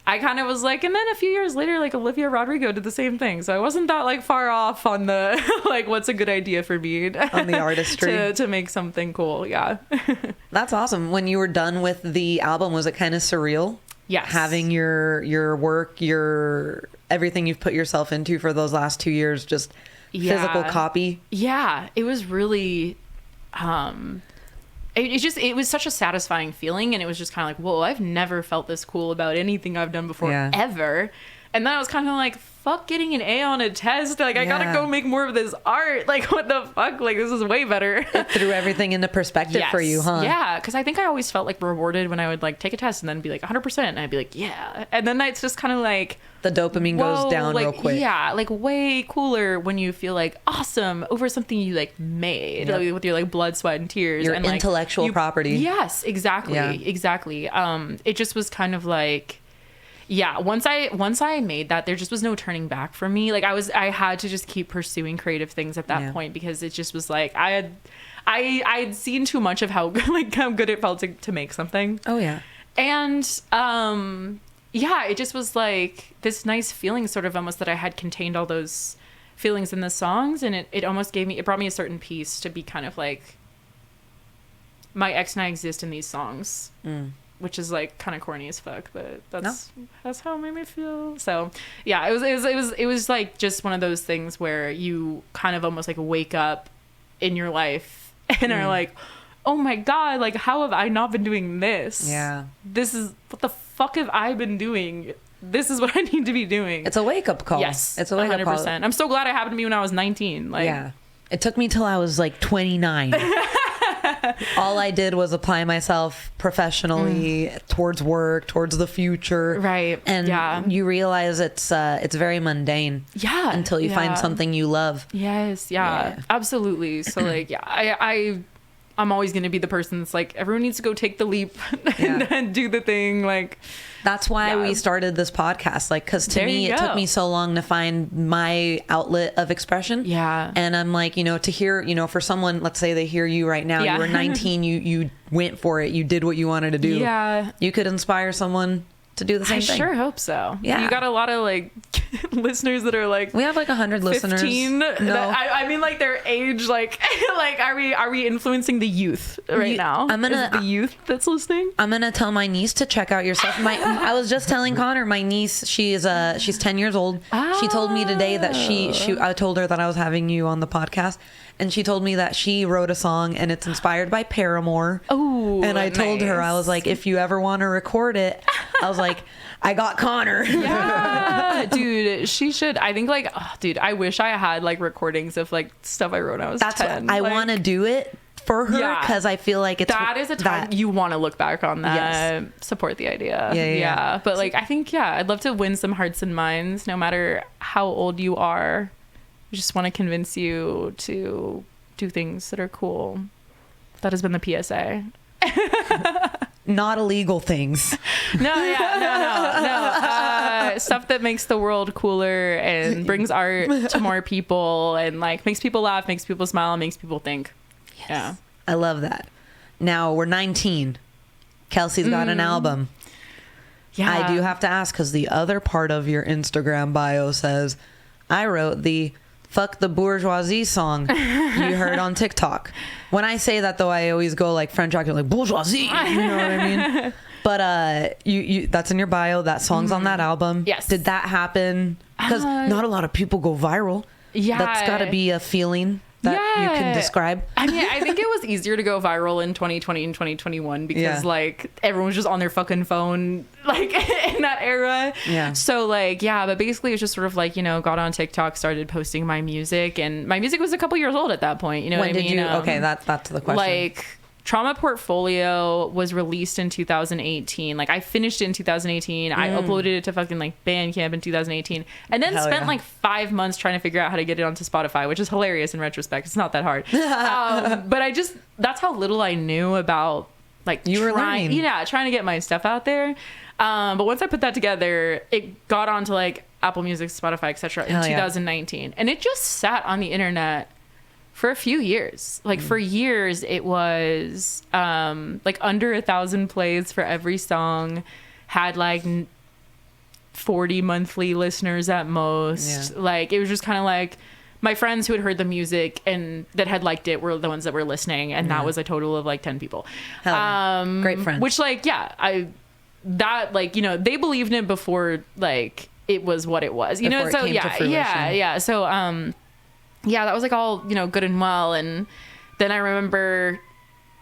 Speaker 1: I kind of was like, and then a few years later, like Olivia Rodrigo did the same thing, so I wasn't that like far off on the like what's a good idea for me
Speaker 2: On the artistry
Speaker 1: to make something cool. Yeah.
Speaker 2: That's awesome. When you were done with the album, was it kind of surreal?
Speaker 1: Yes.
Speaker 2: Having your work, your everything you've put yourself into for those last 2 years, just physical copy.
Speaker 1: Yeah, it was really it was such a satisfying feeling, and it was just kind of like, whoa, I've never felt this cool about anything I've done before ever. And then I was kind of like, fuck getting an A on a test. Like, I gotta go make more of this art. Like, what the fuck? Like, this is way better.
Speaker 2: It threw everything into perspective for you, huh?
Speaker 1: Yeah, because I think I always felt like rewarded when I would like take a test and then be like 100%, and I'd be like, yeah. And then it's just kind of like,
Speaker 2: the dopamine goes down
Speaker 1: like,
Speaker 2: real quick.
Speaker 1: Yeah, like way cooler when you feel like awesome over something you like made like, with your like blood, sweat, and tears.
Speaker 2: Your
Speaker 1: and like,
Speaker 2: intellectual property.
Speaker 1: Yes, exactly, exactly. It just was kind of like, yeah, once I made that, there just was no turning back for me. Like I had to just keep pursuing creative things at that point, because it just was like I had seen too much of how good it felt to make something.
Speaker 2: Oh yeah.
Speaker 1: And yeah, it just was like this nice feeling, sort of almost, that I had contained all those feelings in the songs, and it almost brought me a certain peace to be kind of like, my ex and I exist in these songs. Which is like kind of corny as fuck, but that's how it made me feel. So yeah, it was like just one of those things where you kind of almost like wake up in your life and are like, oh my God, like how have I not been doing this?
Speaker 2: Yeah.
Speaker 1: This is, what the fuck have I been doing? This is what I need to be doing.
Speaker 2: It's a wake up call.
Speaker 1: Yes.
Speaker 2: It's a wake 100%.
Speaker 1: Up call. I'm so glad it happened to me when I was 19. Like,
Speaker 2: yeah. It took me till I was like 29. All I did was apply myself professionally towards work, towards the future.
Speaker 1: Right.
Speaker 2: And you realize it's very mundane.
Speaker 1: Yeah.
Speaker 2: Until you find something you love.
Speaker 1: Yes. Yeah. Absolutely. So like, yeah, I'm always going to be the person that's like, everyone needs to go take the leap and do the thing. Like,
Speaker 2: that's why we started this podcast. Like, because to me, it took me so long to find my outlet of expression.
Speaker 1: Yeah.
Speaker 2: And I'm like, to hear, for someone, let's say they hear you right now, you were 19, you went for it. You did what you wanted to do.
Speaker 1: Yeah.
Speaker 2: You could inspire someone to do the same thing.
Speaker 1: I sure hope so.
Speaker 2: Yeah.
Speaker 1: You got a lot of like listeners that are like,
Speaker 2: we have like 100 listeners.
Speaker 1: 15.
Speaker 2: No.
Speaker 1: I mean like their age, like like are we influencing the youth right now? Is it the youth that's listening?
Speaker 2: I'm gonna tell my niece to check out your stuff. I was just telling Connor, my niece, she's 10 years old. She told me today that I told her that I was having you on the podcast, and she told me that she wrote a song and it's inspired by Paramore.
Speaker 1: Oh,
Speaker 2: and I told her, I was like, if you ever want to record it, I was like, I got Connor.
Speaker 1: Yeah, dude, she should. I think like, oh, dude, I wish I had like recordings of like stuff I wrote when I was 10.
Speaker 2: What I want to do it for her, because I feel like
Speaker 1: that is a time you want to look back on that. Yes. Support the idea. Yeah. But like, I think, I'd love to win some hearts and minds, no matter how old you are. I just want to convince you to do things that are cool. That has been the PSA.
Speaker 2: Not illegal things.
Speaker 1: No. Stuff that makes the world cooler and brings art to more people and like makes people laugh, makes people smile, and makes people think. Yes. Yeah.
Speaker 2: I love that. Now we're 19. Kelsey's got an album. Yeah. I do have to ask, because the other part of your Instagram bio says, I wrote the "Fuck the Bourgeoisie" song you heard on TikTok. When I say that, though, I always go like French accent, like bourgeoisie. You know what I mean? But you that's in your bio. That song's on that album.
Speaker 1: Yes.
Speaker 2: Did that happen? Because not a lot of people go viral.
Speaker 1: Yeah.
Speaker 2: That's got to be a feeling that you can describe.
Speaker 1: I mean, I think it was easier to go viral in 2020 and 2021 because like everyone was just on their fucking phone like in that era.
Speaker 2: Yeah.
Speaker 1: So like, yeah, but basically it was just sort of like, you know, got on TikTok, started posting my music, and my music was a couple years old at that point. You know
Speaker 2: When
Speaker 1: what I
Speaker 2: did
Speaker 1: mean?
Speaker 2: you? Okay, that's the question.
Speaker 1: Like, Trauma Portfolio was released in 2018. Like, I finished it in 2018. I uploaded it to fucking like Bandcamp in 2018, and then spent like 5 months trying to figure out how to get it onto Spotify, which is hilarious in retrospect. It's not that hard. But that's how little I knew about like
Speaker 2: you were learning.
Speaker 1: Yeah, trying to get my stuff out there. But once I put that together, it got onto like Apple Music, Spotify, etc. in 2019, and it just sat on the internet for a few years. Like for years it was like under 1,000 plays for every song, had like 40 monthly listeners at most. Like it was just kind of like my friends who had heard the music and that had liked it were the ones that were listening, and that was a total of like 10 people.
Speaker 2: Great friends.
Speaker 1: Which like, yeah, that like, you know, they believed in it before like it was what it was, you know. So yeah. So yeah, that was like all, you know, good and well. And then I remember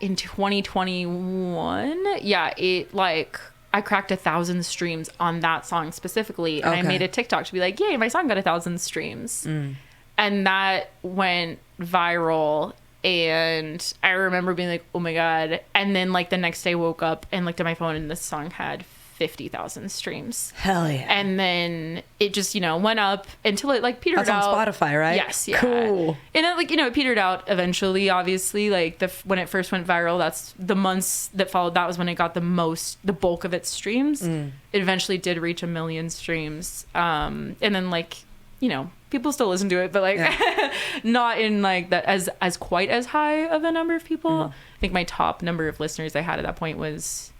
Speaker 1: in 2021, it like I cracked 1,000 streams on that song specifically, and I made a TikTok to be like, yay, my song got 1,000 streams. And that went viral, and I remember being like, oh my god. And then like the next day woke up and looked at my phone, and this song had 50,000 streams.
Speaker 2: Hell yeah.
Speaker 1: And then it just, you know, went up until it like petered out.
Speaker 2: That's on Spotify, right?
Speaker 1: Yes. Yeah.
Speaker 2: Cool.
Speaker 1: And it, like, you know, it petered out eventually, obviously. Like when it first went viral, that's the months that followed. That was when it got the bulk of its streams. It eventually did reach 1 million streams. And then like, you know, people still listen to it, but like not in like that as quite as high of a number of people. I think my top number of listeners I had at that point was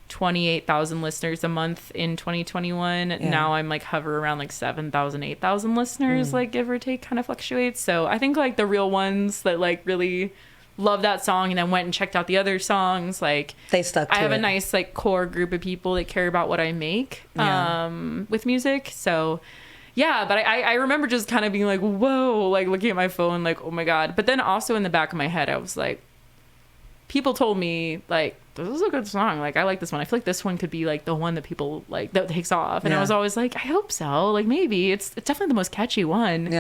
Speaker 1: 28,000 listeners a month in 2021. Now I'm like hover around like 7,000, 8,000 listeners, like give or take, kind of fluctuates. So I think like the real ones that like really love that song and then went and checked out the other songs, like
Speaker 2: they stuck to
Speaker 1: I have
Speaker 2: it.
Speaker 1: a nice like core group of people that care about what I make with music. So yeah, but I remember just kind of being like, whoa, like looking at my phone like, oh my god. But then also in the back of my head I was like, people told me like, this is a good song, like I like this one, I feel like this one could be like the one that people like that takes off. And I was always like, I hope so, like maybe it's definitely the most catchy one.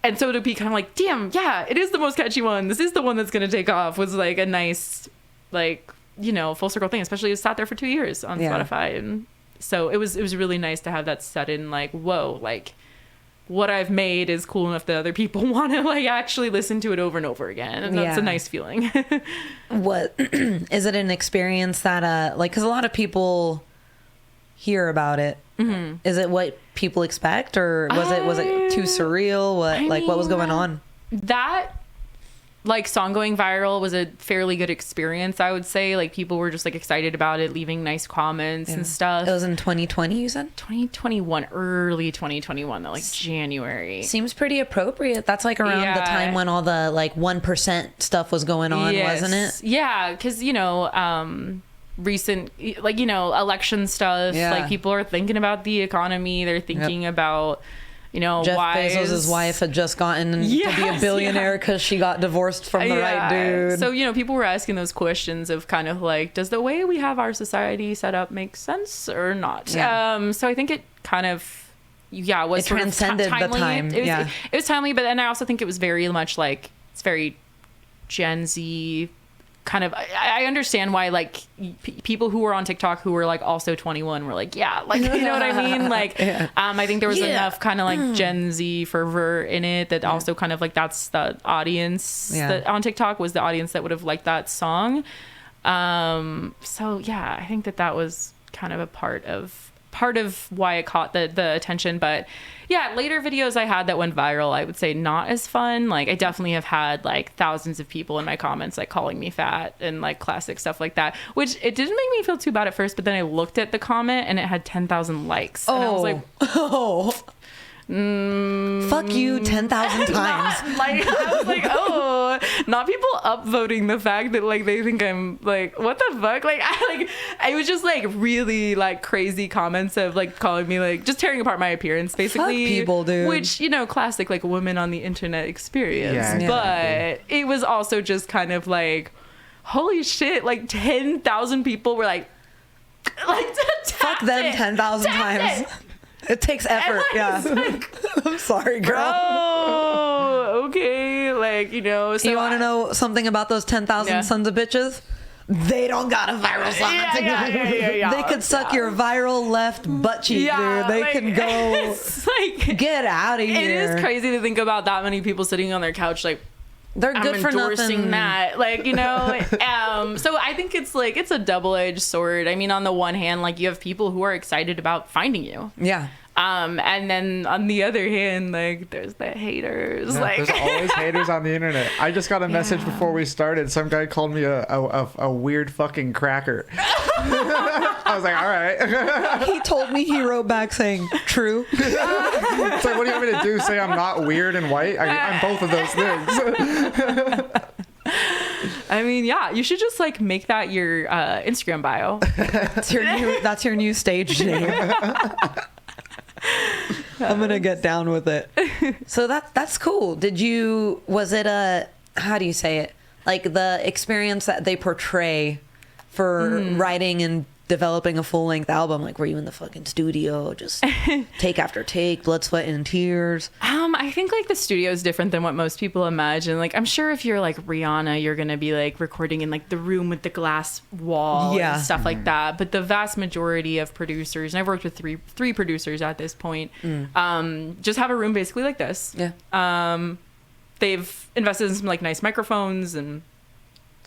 Speaker 1: And so to be kind of like, damn, yeah, it is the most catchy one, this is the one that's gonna take off, was like a nice, like, you know, full circle thing, especially it sat there for 2 years on Spotify. And so it was really nice to have that sudden like, whoa, like what I've made is cool enough that other people want to like actually listen to it over and over again, and that's a nice feeling.
Speaker 2: What is it an experience that like, because a lot of people hear about it, is it what people expect, or was it too surreal? What was going on?
Speaker 1: That like song going viral was a fairly good experience, I would say. Like people were just like excited about it, leaving nice comments and stuff.
Speaker 2: It was in 2020, you said?
Speaker 1: 2021, early 2021 though, like January.
Speaker 2: Seems pretty appropriate. That's like around the time when all the like 1% stuff was going on, wasn't it?
Speaker 1: Yeah, because you know, recent like, you know, election stuff, like people are thinking about the economy, they're thinking about, you know,
Speaker 2: Jeff Bezos' wife had just gotten to be a billionaire because she got divorced from the right dude.
Speaker 1: So, you know, people were asking those questions of kind of like, does the way we have our society set up make sense or not? So I think it kind of, was
Speaker 2: it transcended the time.
Speaker 1: It was timely, but then I also think it was very much like, it's very Gen Z kind of. I understand why like people who were on TikTok who were like also 21 were like, like, you know what I mean? Like, I think there was enough kind of like Gen Z fervor in it that also kind of like, that's the audience that on TikTok was the audience that would have liked that song. So yeah, I think that was kind of a part of why it caught the attention. But yeah, later videos I had that went viral, I would say not as fun. Like I definitely have had like thousands of people in my comments like calling me fat and like classic stuff like that, which it didn't make me feel too bad at first, but then I looked at the comment and it had 10,000 likes and I was like,
Speaker 2: Fuck you 10,000 times.
Speaker 1: Like, I was like, oh, not people upvoting the fact that like they think I'm like, what the fuck? Like, I was just like really like crazy comments of like calling me like just tearing apart my appearance, basically.
Speaker 2: Fuck people, dude.
Speaker 1: Which, you know, classic like women on the internet experience.
Speaker 3: Yeah,
Speaker 1: but it was also just kind of like, holy shit, like 10,000 people were like
Speaker 2: Fuck them 10,000 times. It takes effort. Yeah.
Speaker 1: Like,
Speaker 2: I'm sorry, girl.
Speaker 1: oh, okay. Like, you know. So
Speaker 2: you want to know something about those 10,000 sons of bitches? They don't got a viral song.
Speaker 1: Yeah.
Speaker 2: They could suck your viral left butt cheek, dude. They can go.
Speaker 1: It's like,
Speaker 2: get out of here.
Speaker 1: It is crazy to think about that many people sitting on their couch like,
Speaker 2: they're good
Speaker 1: I'm
Speaker 2: for
Speaker 1: endorsing
Speaker 2: nothing.
Speaker 1: that, like, you know. So I think it's like it's a double-edged sword. I mean, on the one hand, like you have people who are excited about finding you,
Speaker 2: Yeah.
Speaker 1: and then on the other hand, like there's the haters.
Speaker 3: Yeah,
Speaker 1: like
Speaker 3: there's always haters on the internet. I just got a message before we started. Some guy called me a weird fucking cracker. I was like, all right.
Speaker 2: He told me, he wrote back saying, true.
Speaker 3: It's like, what do you want me to do? Say I'm not weird and white? I'm both of those things.
Speaker 1: I mean, yeah, you should just like make that your Instagram bio.
Speaker 2: That's your new stage name. I'm gonna get down with it. So that's cool. Was it how do you say it? Like the experience that they portray for writing and developing a full-length album, like were you in the fucking studio just take after take, blood, sweat, and tears?
Speaker 1: I think like the studio is different than what most people imagine. Like I'm sure if you're like Rihanna, you're gonna be like recording in like the room with the glass wall and stuff like that. But the vast majority of producers, and I've worked with three producers at this point, just have a room basically like this.
Speaker 2: Yeah.
Speaker 1: They've invested in some like nice microphones and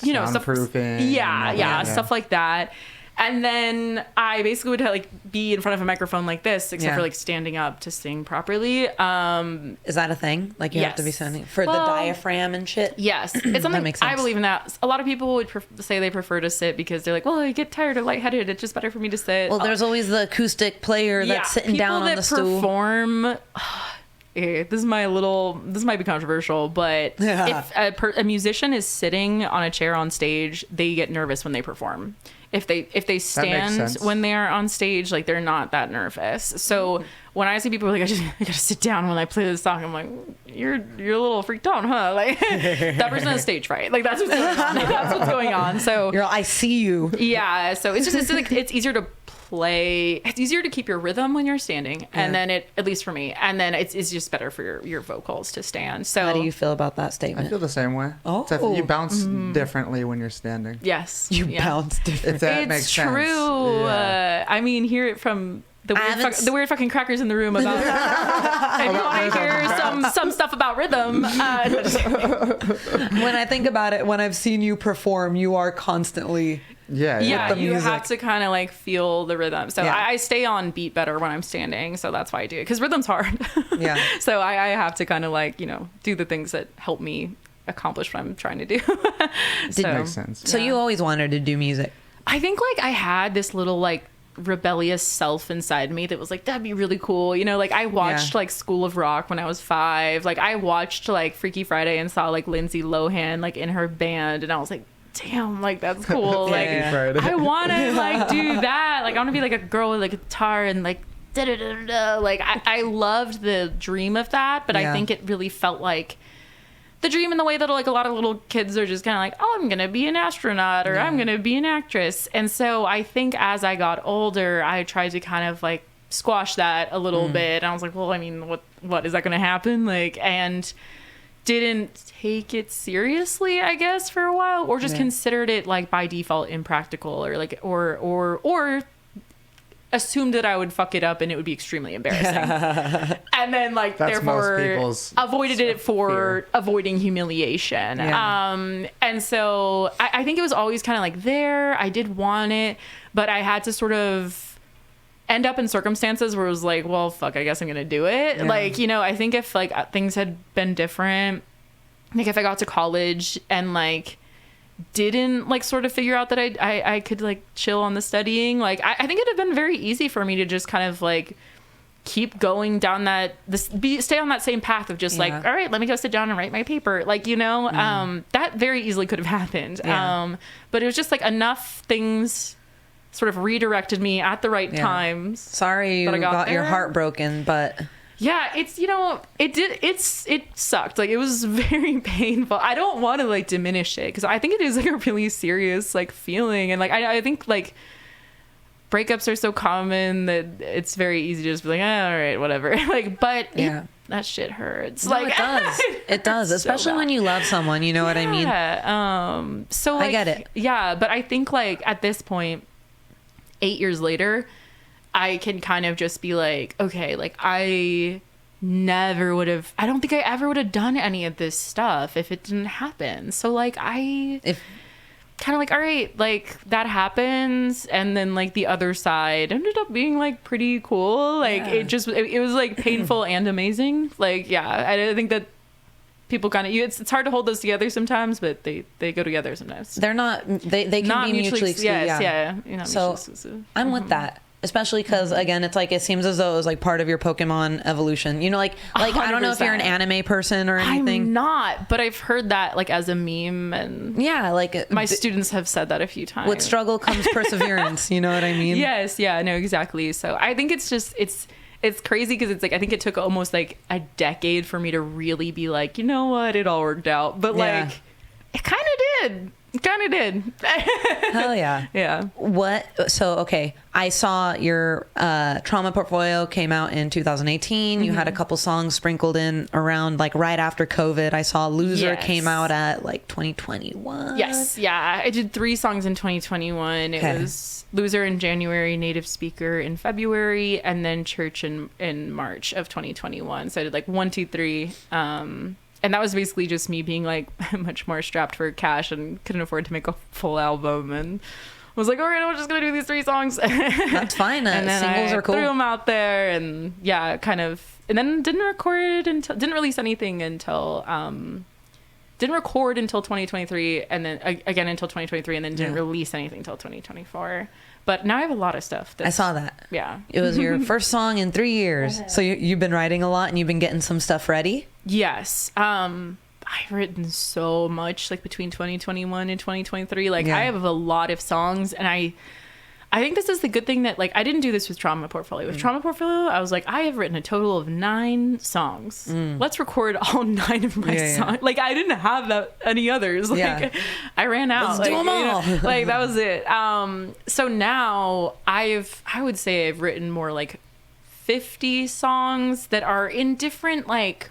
Speaker 1: you know stuff.
Speaker 3: Soundproofing.
Speaker 1: Yeah, stuff like that. And then I basically would like be in front of a microphone like this, except for like standing up to sing properly.
Speaker 2: Is that a thing? Like you have to be standing for the diaphragm and shit?
Speaker 1: Yes, it's something
Speaker 2: makes sense.
Speaker 1: I believe in that. A lot of people would say they prefer to sit because they're like, well, I get tired or lightheaded. It's just better for me to sit.
Speaker 2: Well, there's always the acoustic player that's sitting down on the stool.
Speaker 1: Perform. This might be controversial, but if a musician is sitting on a chair on stage, they get nervous when they perform. If they stand when they are on stage, like they're not that nervous. So when I see people like, I gotta sit down when I play this song, I'm like, you're a little freaked out, huh? Like that person has stage fright. Like that's what's going on. That's what's going on. So
Speaker 2: I see you.
Speaker 1: Yeah. So it's easier to play. It's easier to keep your rhythm when you're standing, and then at least for me, and then it's just better for your vocals to stand. So
Speaker 2: how do you feel about that statement?
Speaker 3: I feel the same way.
Speaker 2: Oh.
Speaker 3: Except you bounce differently when you're standing.
Speaker 1: Yes,
Speaker 2: you bounce different.
Speaker 3: If that makes sense.
Speaker 1: It's true.
Speaker 3: Yeah.
Speaker 1: I mean, hear it from the weird fucking crackers in the room about. If you want to hear some stuff about rhythm,
Speaker 2: when I think about it, when I've seen you perform, you are constantly.
Speaker 3: Yeah,
Speaker 1: you have to kind of like feel the rhythm. So I stay on beat better when I'm standing. So that's why I do it, because rhythm's hard.
Speaker 2: Yeah.
Speaker 1: So I have to kind of like, do the things that help me accomplish what I'm trying to do.
Speaker 3: Makes sense.
Speaker 2: So you always wanted to do music?
Speaker 1: I think like I had this little like rebellious self inside me that was like, that'd be really cool. Like I watched like School of Rock when I was 5. Like I watched like Freaky Friday and saw like Lindsay Lohan like in her band, and I was like, damn, like that's cool. Like I want to like do that. Like I want to be like a girl with like a guitar and like da da da da. Like I loved the dream of that, but I think it really felt like the dream in the way that like a lot of little kids are just kind of like, oh, I'm gonna be an astronaut or I'm gonna be an actress. And so I think as I got older, I tried to kind of like squash that a little bit. And I was like, well, I mean, what is that gonna happen? Like, and didn't take it seriously, I guess, for a while, or just considered it like by default impractical, or like or assumed that I would fuck it up and it would be extremely embarrassing. And then like therefore avoided it for avoiding humiliation. And so I think it was always kind of like there. I did want it, but I had to sort of end up in circumstances where it was like, well, fuck, I guess I'm gonna do it. Like, I think if like things had been different, like if I got to college and like didn't like sort of figure out that I could like chill on the studying, like I think it'd have been very easy for me to just kind of like keep going down stay on that same path of just like, all right, let me go sit down and write my paper. Like, that very easily could have happened.
Speaker 2: Yeah.
Speaker 1: But it was just like enough things sort of redirected me at the right times.
Speaker 2: Sorry you got your heart broken, but
Speaker 1: yeah, it's, it sucked. Like, it was very painful. I don't want to like diminish it because I think it is like a really serious like feeling. And like, I think like breakups are so common that it's very easy to just be like, all right, whatever. Like, but that shit hurts.
Speaker 2: No,
Speaker 1: like,
Speaker 2: it does. It does, especially when you love someone. You know what I mean?
Speaker 1: Yeah. So like,
Speaker 2: I get it.
Speaker 1: Yeah, but I think like at this point, 8 years later, I can kind of just be like, okay, like I don't think I ever would have done any of this stuff if it didn't happen. So like kind of like, all right, like that happens, and then like the other side ended up being like pretty cool. Like it was like painful and amazing. Like I think that people kind of it's hard to hold those together sometimes, but they go together sometimes.
Speaker 2: They're not they can
Speaker 1: Not
Speaker 2: be mutually exclusive.
Speaker 1: Yes,
Speaker 2: So
Speaker 1: exclusive.
Speaker 2: I'm with that. Especially because again, it's like it seems as though it was like part of your Pokemon evolution. Like I don't know if you're an
Speaker 1: 100%.
Speaker 2: anime person or anything.
Speaker 1: I'm not, but I've heard that like as a meme, and
Speaker 2: Yeah, like
Speaker 1: my students have said that a few times.
Speaker 2: with struggle comes perseverance. You know what I mean?
Speaker 1: Yes, yeah, no, exactly. So I think it's just it's crazy because it's like I think it took almost like a decade for me to really be like, you know what, it all worked out. But
Speaker 2: Yeah.
Speaker 1: like it kind of did. It kind of did.
Speaker 2: Hell yeah.
Speaker 1: Yeah.
Speaker 2: So okay, I saw your trauma portfolio came out in 2018. You had a couple songs sprinkled in around like right after COVID. I saw Loser
Speaker 1: Yes.
Speaker 2: came out at like 2021.
Speaker 1: Yes, yeah. I did 3 songs in 2021. It
Speaker 2: Okay.
Speaker 1: was Loser in January, Native Speaker in February, and then Church in March of 2021. So I did like 1, 2, 3. And that was basically just me being like much more strapped for cash and couldn't afford to make a full album, and was like, all right, I'm just gonna do these 3 songs.
Speaker 2: That's fine.
Speaker 1: And then
Speaker 2: Singles
Speaker 1: I
Speaker 2: are cool.
Speaker 1: threw them out there, and and then didn't release anything until didn't record until 2023, and then again until 2023, and then didn't release anything until 2024. But now I have a lot of stuff.
Speaker 2: I saw that.
Speaker 1: Yeah.
Speaker 2: It was your first song in 3 years. So you've been writing a lot and you've been getting some stuff ready?
Speaker 1: Yes. I've written so much like between 2021 and 2023. Like I have a lot of songs, and I think this is the good thing that like I didn't do this with Trauma Portfolio. With Trauma Portfolio, I was like, I have written a total of 9 songs. Let's record all 9 of my songs. Like I didn't have that any others. Like I ran out.
Speaker 2: Let's do them all.
Speaker 1: Like that was it. So now I would say I've written more like 50 songs that are in different like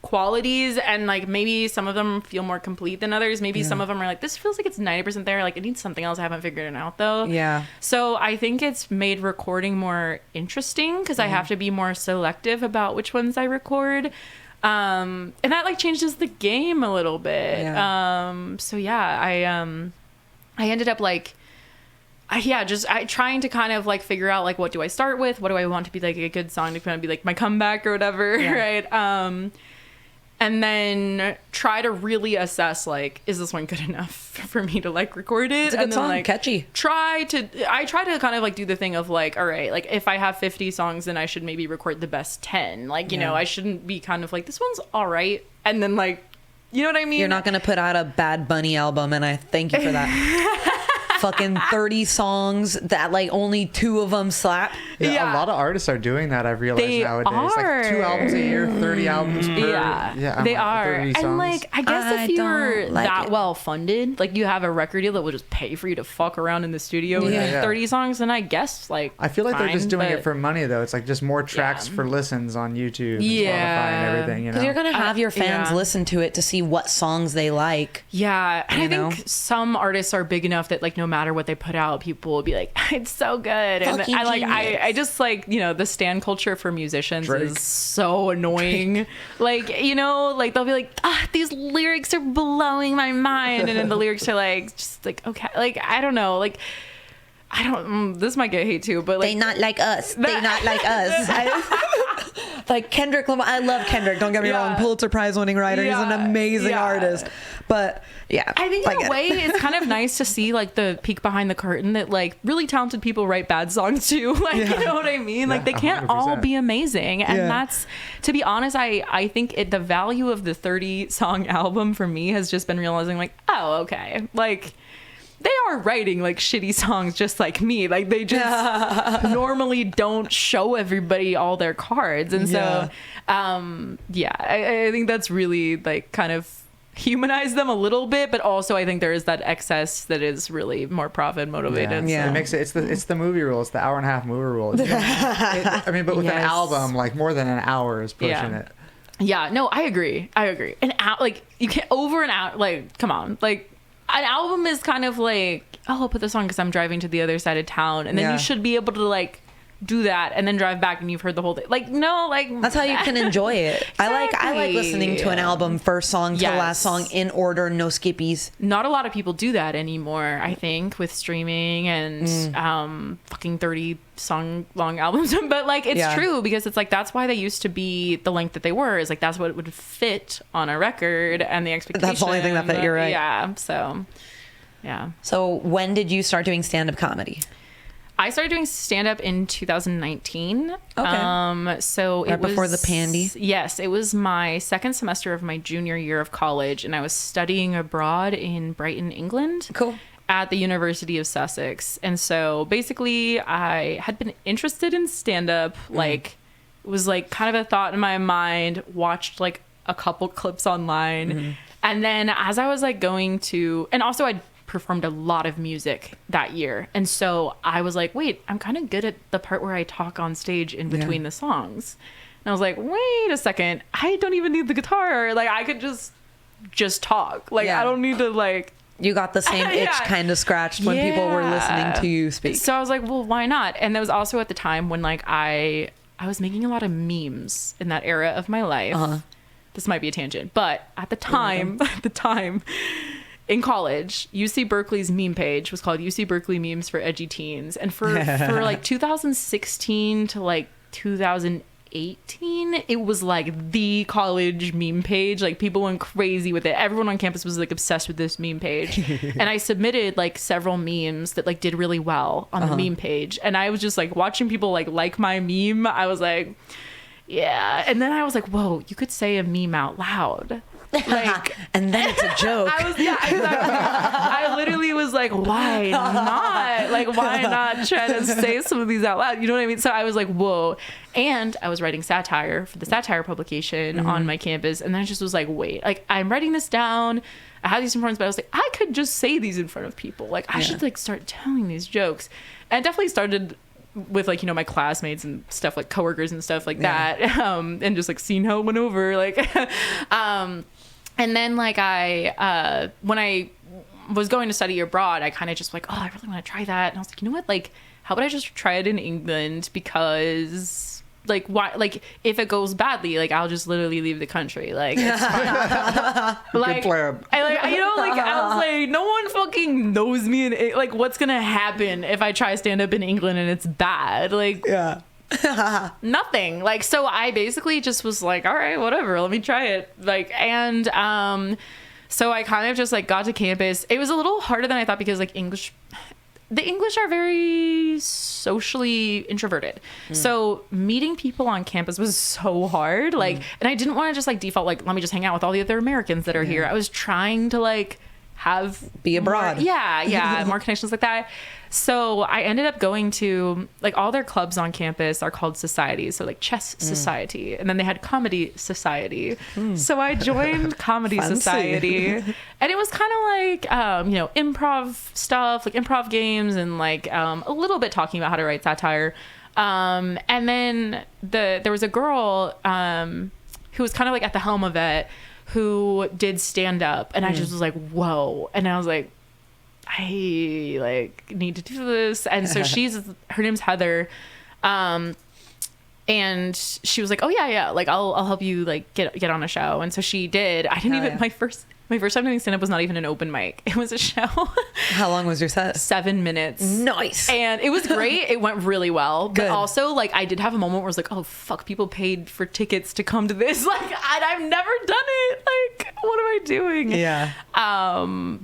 Speaker 1: qualities, and like maybe some of them feel more complete than others. Maybe some of them are like, this feels like it's 90% there, like it needs something else. I haven't figured it out though.
Speaker 2: Yeah.
Speaker 1: So I think it's made recording more interesting because I have to be more selective about which ones I record, and that like changes the game a little bit. So yeah, I ended up like trying to kind of like figure out like what do I start with, what do I want to be like a good song to kind of be like my comeback or whatever, right? And then try to really assess like, is this one good enough for me to like record it?
Speaker 2: It's a good
Speaker 1: and then
Speaker 2: song,
Speaker 1: like
Speaker 2: catchy.
Speaker 1: I try to kind of like do the thing of like, all right, like if I have 50 songs, then I should maybe record the best 10. Like, you know, I shouldn't be kind of like, this one's all right, and then like, you know what I mean?
Speaker 2: You're not going to put out a Bad Bunny album, and I thank you for that. Fucking 30 songs that like only 2 of them slap.
Speaker 3: Yeah, a lot of artists are doing that. I've realized
Speaker 1: They
Speaker 3: nowadays,
Speaker 1: are.
Speaker 3: like 2 albums a year, 30 albums per.
Speaker 1: Yeah, they
Speaker 3: like,
Speaker 1: are.
Speaker 3: 30 songs.
Speaker 1: And like, I guess
Speaker 2: I
Speaker 1: if you're
Speaker 2: don't like
Speaker 1: that
Speaker 2: it.
Speaker 1: well funded, like you have a record deal that will just pay for you to fuck around in the studio with like
Speaker 3: Yeah.
Speaker 1: 30 songs, then I guess like
Speaker 3: I feel like they're just
Speaker 1: fine,
Speaker 3: doing
Speaker 1: but-
Speaker 3: it for money though. It's like just more tracks for listens on YouTube, and Spotify,
Speaker 1: Yeah.
Speaker 3: and everything. You know,
Speaker 2: Because you're going to have your fans
Speaker 1: yeah.
Speaker 2: listen to it to see what songs they like.
Speaker 1: Yeah, and
Speaker 2: You
Speaker 1: I think
Speaker 2: know?
Speaker 1: some artists are big enough that like no matter what they put out, people will be like, "It's so good." And
Speaker 2: Fucking
Speaker 1: I just like, you know, the stan culture for musicians
Speaker 3: Drake.
Speaker 1: is so annoying. Like, you know, like they'll be like, "These lyrics are blowing my mind," and then the lyrics are like, just like okay, like I don't know, like I don't. This might get hate too, but like
Speaker 2: They not like us. They not like us. like Kendrick Lamar. I love Kendrick. Don't get me wrong. Pulitzer Prize winning writer. He's an amazing artist. But yeah,
Speaker 1: I think in a way it's kind of nice to see like the peek behind the curtain that like really talented people write bad songs too. Like, you know what I mean? Like they can't
Speaker 3: 100%.
Speaker 1: all be amazing. And that's, to be honest, I think the value of the 30 song album for me has just been realizing like, oh, okay. Like, they are writing like shitty songs just like me. Like they just normally don't show everybody all their cards. And so, I think that's really like kind of humanized them a little bit, but also I think there is that excess that is really more profit motivated.
Speaker 3: It makes it. It's the movie rule. It's the hour-and-a-half movie rule. But with an album, like more than an hour is pushing it.
Speaker 1: Yeah, no, I agree. An hour, like you can't over an hour. Like, come on, like. An album is kind of like, oh, I'll put this on because I'm driving to the other side of town. And then you should be able to like do that and then drive back and you've heard the whole thing. Like, no, like
Speaker 2: that's how you can enjoy it. Exactly. I like listening to an album first song to last song in order, no skippies.
Speaker 1: Not a lot of people do that anymore, I think, with streaming and fucking 30 song long albums. But like it's true because it's like that's why they used to be the length that they were, is like that's what would fit on a record and the expectation.
Speaker 2: That's the only thing that fit, you're right.
Speaker 1: Yeah. So
Speaker 2: when did you start doing stand-up comedy?
Speaker 1: I started doing stand-up in 2019.
Speaker 2: Okay.
Speaker 1: So
Speaker 2: right before the pandy.
Speaker 1: Yes, it was my second semester of my junior year of college, and I was studying abroad in Brighton, England.
Speaker 2: Cool.
Speaker 1: At the University of Sussex. And so basically I had been interested in stand-up, like it was like kind of a thought in my mind, watched like a couple clips online. And then as I was like going to, and also I performed a lot of music that year. And so I was like, wait, I'm kind of good at the part where I talk on stage in between the songs. And I was like, wait a second, I don't even need the guitar. Like I could just talk. Like I don't need to like.
Speaker 2: You got the same itch kind of scratched when people were listening to you speak.
Speaker 1: So I was like, well, why not? And that was also at the time when like I was making a lot of memes in that era of my life. This might be a tangent, but at the time, in college, UC Berkeley's meme page was called UC Berkeley Memes for Edgy Teens. And for like 2016 to like 2018, it was like the college meme page. Like people went crazy with it. Everyone on campus was like obsessed with this meme page. And I submitted like several memes that like did really well on the meme page. And I was just like watching people like my meme. I was like, yeah. And then I was like, whoa, you could say a meme out loud. Like,
Speaker 2: and then it's a joke.
Speaker 1: Exactly. I literally was like, why not? Like, why not try to say some of these out loud? You know what I mean? So I was like, whoa. And I was writing satire for the satire publication on my campus. And then I just was like, wait, like I'm writing this down. I had these in front of me, but I was like, I could just say these in front of people. Like I should like start telling these jokes. And it definitely started with like, you know, my classmates and stuff, like coworkers and stuff like that. And just like seeing how it went over. Like, and then like when I was going to study abroad, I kind of just like, oh, I really want to try that. And I was like, you know what? Like, how about I just try it in England? Because like, why? Like, if it goes badly, like I'll just literally leave the country. Like, it's fine. Like,
Speaker 3: good plan.
Speaker 1: I was like, no one fucking knows me. And like, what's gonna happen if I try stand up in England and it's bad? Like, nothing. Like, so I basically just was like, all right, whatever, let me try it. Like, and so I kind of just like got to campus. It was a little harder than I thought because like the English are very socially introverted. So meeting people on campus was so hard. Like, and I didn't want to just like default, like, let me just hang out with all the other Americans that are here. I was trying to like be
Speaker 2: abroad.
Speaker 1: More connections like that. So I ended up going to like all their clubs on campus are called societies. So like chess society, and then they had comedy society. So I joined comedy society, and it was kind of like, you know, improv stuff, like improv games and like a little bit talking about how to write satire. And then there was a girl who was kind of like at the helm of it, who did stand up, and I just was like, whoa. And I was like, I like need to do this. And so her name's Heather. And she was like, oh yeah. Like I'll help you like get on a show. And so she did. I didn't even, my first My first time doing stand-up was not even an open mic. It was a show.
Speaker 2: How long was your set?
Speaker 1: 7 minutes.
Speaker 2: Nice.
Speaker 1: And it was great. It went really well. But
Speaker 2: Good.
Speaker 1: also, like, I did have a moment where I was like, oh, fuck, people paid for tickets to come to this. Like, I've never done it. Like, what am I doing?
Speaker 2: Yeah.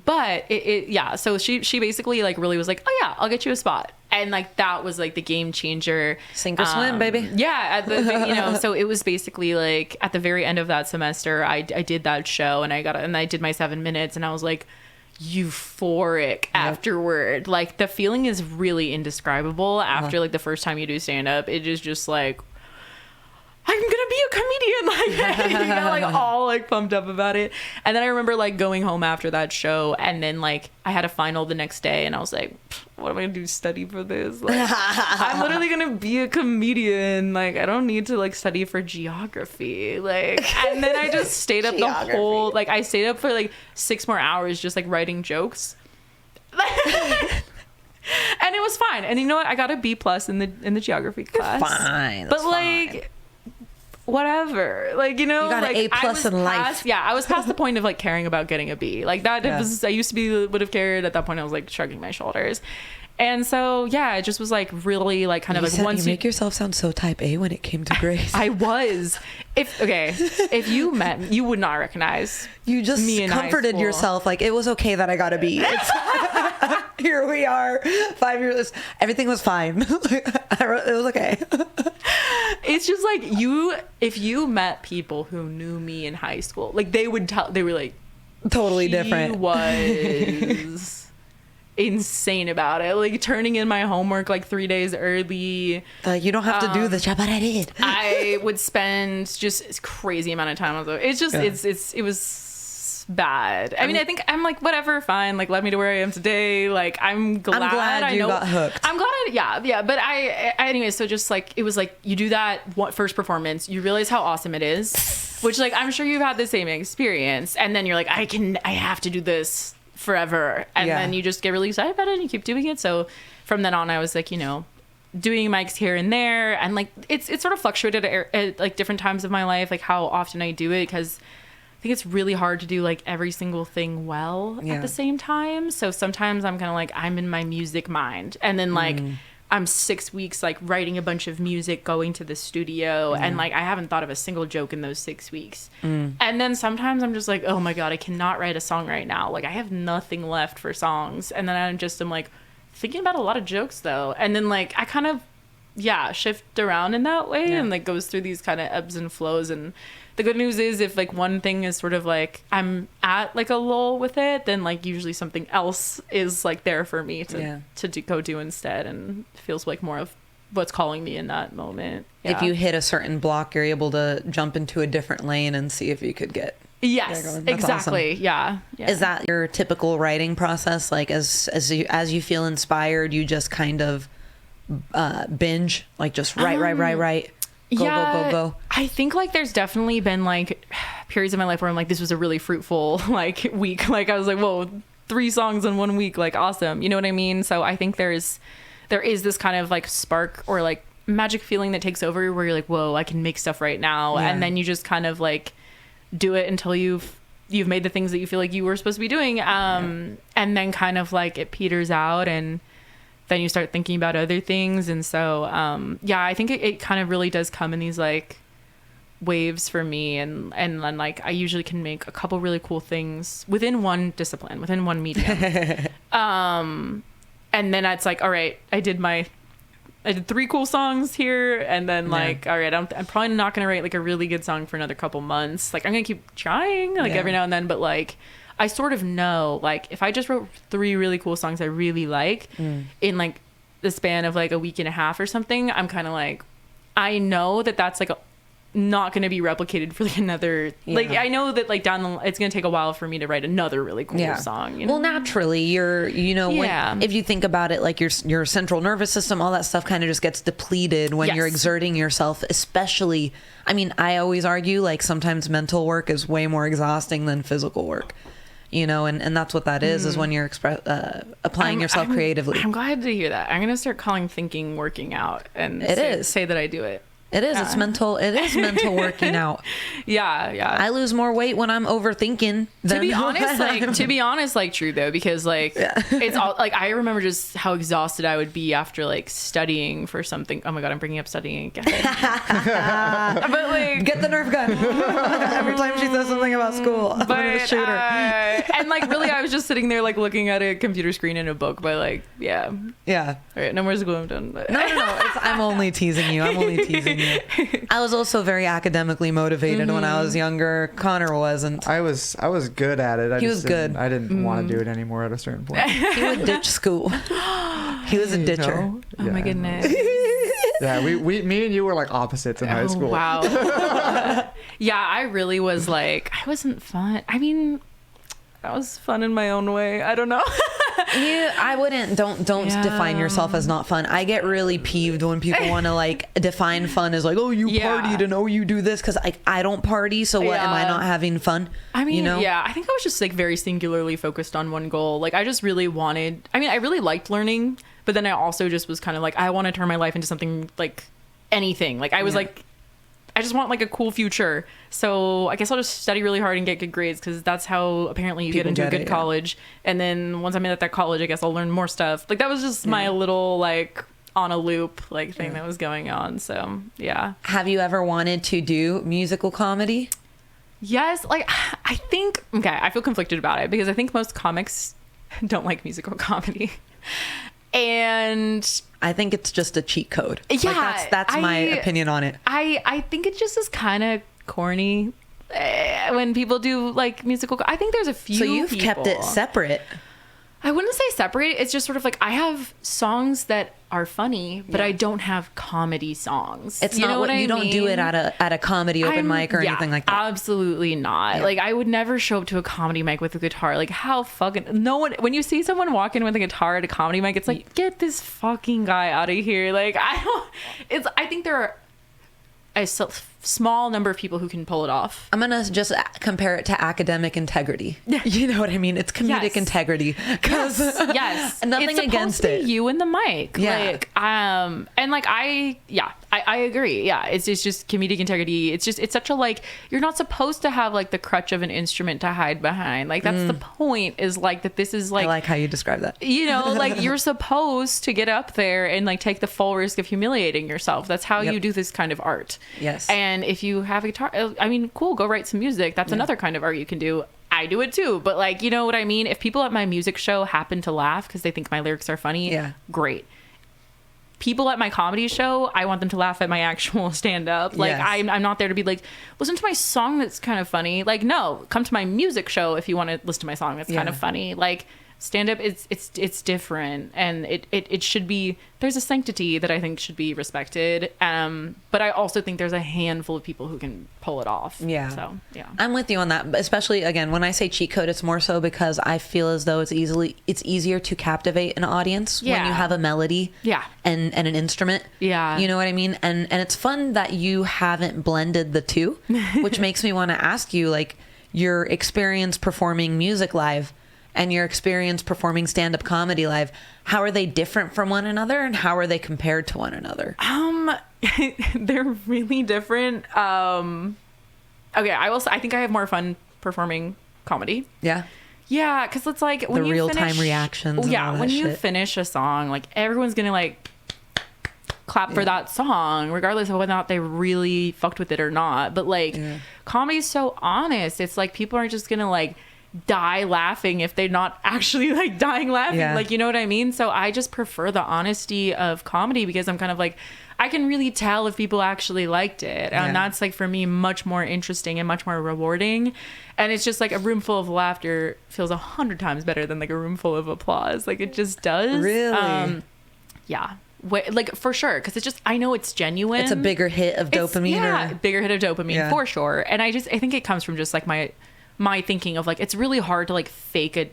Speaker 1: But yeah. So she basically, like, really was like, oh, yeah, I'll get you a spot. And, like, that was, like, the game changer.
Speaker 2: Sink or swim, baby.
Speaker 1: Yeah. So it was basically, like, at the very end of that semester, I did that show and I did my 7 minutes and I was, like, euphoric afterward. Like, the feeling is really indescribable after, like, the first time you do stand-up. It is just, like, I'm gonna be a comedian, like, you know, like, all, like, pumped up about it. And then I remember, like, going home after that show and then, like, I had a final the next day and I was like, what am I gonna do, study for this? Like, I'm literally gonna be a comedian. Like, I don't need to, like, study for geography. Like, and then I just stayed up the whole, like, I stayed up for, like, 6 more hours just, like, writing jokes. And it was fine. And you know what? I got a B+ in the geography class.
Speaker 2: Fine.
Speaker 1: But, like, whatever, like, you know,
Speaker 2: You got
Speaker 1: like,
Speaker 2: an A+ in life.
Speaker 1: Yeah, I was past the point of, like, caring about getting a B. Like, that was, I used to be, would have cared. At that point I was, like, shrugging my shoulders. And so, yeah, it just was, like, really, like, kind of, like, once
Speaker 2: you make yourself sound so type A when it came to grades.
Speaker 1: I was. If you met, you would not recognize
Speaker 2: You just
Speaker 1: me in high
Speaker 2: comforted
Speaker 1: school.
Speaker 2: yourself, like, it was okay that I got a B. Here we are, 5 years. Everything was fine. It was okay.
Speaker 1: It's just like, if you met people who knew me in high school, like, they were like,
Speaker 2: Totally
Speaker 1: she
Speaker 2: different.
Speaker 1: was insane about it, like, turning in my homework like 3 days early.
Speaker 2: Like, you don't have to do this job, but I did.
Speaker 1: I would spend just crazy amount of time on it. It's just it was bad. I mean, I think I'm like, whatever, fine, like, led me to where I am today. Like, I'm glad I
Speaker 2: you
Speaker 1: know,
Speaker 2: got hooked.
Speaker 1: I'm glad yeah, but I anyway, so just, like, it was like, you do that first performance, you realize how awesome it is, which, like, I'm sure you've had the same experience, and then you're like, I have to do this forever, and then you just get really excited about it and you keep doing it. So from then on, I was like, you know, doing mics here and there, and, like, it's sort of fluctuated at like different times of my life, like, how often I do it, because I think it's really hard to do, like, every single thing well at the same time. So sometimes I'm kind of like, I'm in my music mind, and then, like, I'm 6 weeks, like, writing a bunch of music, going to the studio, and, like, I haven't thought of a single joke in those 6 weeks. And then sometimes I'm just like, oh my God, I cannot write a song right now. Like, I have nothing left for songs. And then I'm like, thinking about a lot of jokes, though. And then, like, I kind of, shift around in that way, and, like, goes through these kind of ebbs and flows. And the good news is, if, like, one thing is sort of like, I'm at, like, a lull with it, then, like, usually something else is, like, there for me to go do instead, and feels like more of what's calling me in that moment.
Speaker 2: If you hit a certain block, you're able to jump into a different lane and see if you could get
Speaker 1: Yes,
Speaker 2: That's
Speaker 1: exactly.
Speaker 2: awesome.
Speaker 1: Yeah.
Speaker 2: Is that your typical writing process? Like, as you feel inspired, you just kind of binge, like, just write. Go.
Speaker 1: I think, like, there's definitely been, like, periods of my life where I'm like, this was a really fruitful, like, week. Like, I was like, whoa, 3 songs in 1 week, like, awesome. You know what I mean? So I think there is this kind of, like, spark or, like, magic feeling that takes over where you're like, whoa, I can make stuff right now. And then you just kind of, like, do it until you've made the things that you feel like you were supposed to be doing. And then kind of, like, it peters out, and then you start thinking about other things. And so, I think it kind of really does come in these, like, waves for me. And then, like, I usually can make a couple really cool things within one discipline, within one medium. And then it's like, all right, I did 3 cool songs here. And then, like, all right, I'm probably not going to write, like, a really good song for another couple months. Like, I'm going to keep trying, like, every now and then. But, like, I sort of know, like, if I just wrote 3 really cool songs I really like in, like, the span of, like, a week and a half or something, I'm kind of like, I know that that's, like, not going to be replicated for, like, another, like, I know that, like, it's going to take a while for me to write another really cool song. You know?
Speaker 2: Well, naturally, when, if you think about it, like, your central nervous system, all that stuff kind of just gets depleted when you're exerting yourself, especially, I mean, I always argue, like, sometimes mental work is way more exhausting than physical work. You know, and that's what that is when you're applying yourself creatively.
Speaker 1: I'm glad to hear that. I'm going to start calling thinking working out and say that I do it.
Speaker 2: It is. It's mental. It is mental working out.
Speaker 1: Yeah.
Speaker 2: I lose more weight when I'm overthinking.
Speaker 1: To be honest, like true though, because like it's all like I remember just how exhausted I would be after like studying for something. Oh my god, I'm bringing up studying again. But like,
Speaker 2: get the Nerf gun. Every time she says something about school, I'm gonna shoot her.
Speaker 1: And like really, I was just sitting there like looking at a computer screen in a book. But like, yeah.
Speaker 2: All
Speaker 1: right, no more school. I'm done.
Speaker 2: No. I'm only teasing you. I was also very academically motivated when I was younger. Connor wasn't.
Speaker 3: I was good at it.
Speaker 2: He was good.
Speaker 3: I didn't want to do it anymore at a certain point.
Speaker 2: He would ditch school. He was a ditcher.
Speaker 3: No?
Speaker 1: Oh my goodness.
Speaker 3: Yeah, me and you were like opposites in high school.
Speaker 1: Wow. Yeah, I really was like, I wasn't fun. I mean, I was fun in my own way. I don't know.
Speaker 2: I wouldn't. Don't define yourself as not fun. I get really peeved when people want to like define fun as like, oh, you partied and oh, you do this, because I don't party. So what? Am I not having fun?
Speaker 1: I mean,
Speaker 2: you know?
Speaker 1: I think I was just like very singularly focused on one goal. Like I just really wanted. I mean, I really liked learning, but then I also just was kind of like, I want to turn my life into something like anything. Like I was like, I just want like a cool future. So I guess I'll just study really hard and get good grades, because that's how apparently you get into a good college. And then once I'm in at that college, I guess I'll learn more stuff. Like that was just my little like on a loop like thing that was going on. So yeah.
Speaker 2: Have you ever wanted to do musical comedy?
Speaker 1: Yes. Like I think, okay, I feel conflicted about it because I think most comics don't like musical comedy. And
Speaker 2: I think it's just a cheat code.
Speaker 1: Yeah,
Speaker 2: like that's my opinion on it.
Speaker 1: I think it just is kind of corny when people do like musical. I think there's a few.
Speaker 2: So you've kept it separate.
Speaker 1: I wouldn't say separate. It's just sort of like I have songs that are funny, but I don't have comedy songs.
Speaker 2: It's not what you don't do it at a comedy open mic or anything like that.
Speaker 1: Absolutely not. Like I would never show up to a comedy mic with a guitar. Like how fucking no one. When you see someone walk in with a guitar at a comedy mic, it's like get this fucking guy out of here. Like I don't. I think there are a small number of people who can pull it off.
Speaker 2: I'm gonna just compare it to academic integrity. You know what I mean? It's comedic integrity.
Speaker 1: Yes.
Speaker 2: Nothing
Speaker 1: it's
Speaker 2: against
Speaker 1: to be
Speaker 2: it.
Speaker 1: You and the mic.
Speaker 2: Yeah.
Speaker 1: Like and like I agree. Yeah. It's just comedic integrity. It's such a like you're not supposed to have like the crutch of an instrument to hide behind. Like that's the point. Is like that. This is like
Speaker 2: I like how you describe that.
Speaker 1: You know, like you're supposed to get up there and like take the full risk of humiliating yourself. That's how you do this kind of art.
Speaker 2: Yes.
Speaker 1: And if you have a guitar, I mean, cool, go write some music. That's another kind of art you can do. I do it too. But like, you know what I mean? If people at my music show happen to laugh because they think my lyrics are funny, great. People at my comedy show, I want them to laugh at my actual stand-up. Like, I'm not there to be like, listen to my song that's kind of funny. Like, no, come to my music show if you want to listen to my song that's kind of funny. Like, stand-up, it's different, and it should be, there's a sanctity that I think should be respected, but I also think there's a handful of people who can pull it off. So
Speaker 2: I'm with you on that, especially again when I say cheat code, it's more so because I feel as though it's easier to captivate an audience when you have a melody and an instrument. You know what I mean? And it's fun that you haven't blended the two, which makes me want to ask you, like, your experience performing music live and your experience performing stand-up comedy live, how are they different from one another, and how are they compared to one another?
Speaker 1: They're really different. Okay, I think I have more fun performing comedy. Yeah, because it's like when
Speaker 2: the real-time reactions.
Speaker 1: When you finish a song, like everyone's gonna like clap for that song, regardless of whether or not they really fucked with it or not. But like, comedy's so honest. It's like people aren't just gonna like die laughing if they're not actually like dying laughing. Like, you know what I mean? So I just prefer the honesty of comedy because I'm kind of like, I can really tell if people actually liked it. And that's like, for me, much more interesting and much more rewarding. And it's just like a room full of laughter feels 100 times better than like a room full of applause. Like it just does.
Speaker 2: Really?
Speaker 1: Like for sure, because it's just, I know it's genuine.
Speaker 2: It's a bigger hit of dopamine.
Speaker 1: Bigger hit of dopamine for sure. And I think it comes from just like my thinking of like, it's really hard to like fake a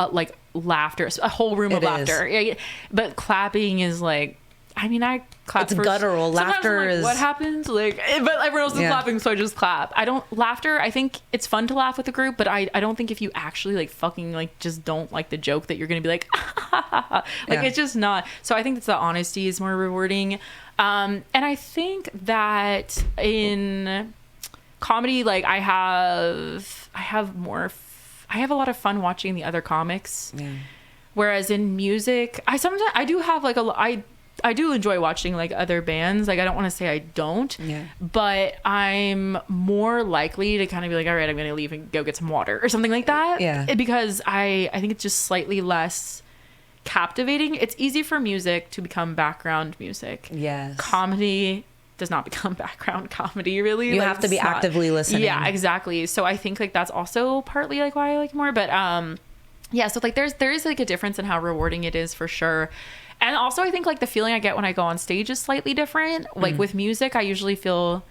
Speaker 1: like laughter, a whole room of laughter. But clapping is like, I mean, I clap.
Speaker 2: It's guttural. Laughter is
Speaker 1: what happens. Like, but everyone else is clapping, so I just clap. Laughter. I think it's fun to laugh with a group, but I don't think if you actually like fucking like just don't like the joke that you're gonna be like, like it's just not. So I think it's the honesty is more rewarding. And I think that in comedy, like I have a lot of fun watching the other comics.
Speaker 2: Yeah.
Speaker 1: Whereas in music, I do have like I do enjoy watching like other bands. Like I don't want to say I don't,
Speaker 2: Yeah.
Speaker 1: but I'm more likely to kind of be like, all right, I'm going to leave and go get some water or something like that.
Speaker 2: Yeah.
Speaker 1: Because I think it's just slightly less captivating. It's easy for music to become background music.
Speaker 2: Yes.
Speaker 1: Comedy does not become background comedy, really.
Speaker 2: You
Speaker 1: Like,
Speaker 2: have to be
Speaker 1: it's not-
Speaker 2: actively listening.
Speaker 1: Yeah, exactly. So I think like that's also partly like why I like it more. But yeah, so like there is like a difference in how rewarding it is for sure. And also I think like the feeling I get when I go on stage is slightly different. Like with music, I usually feel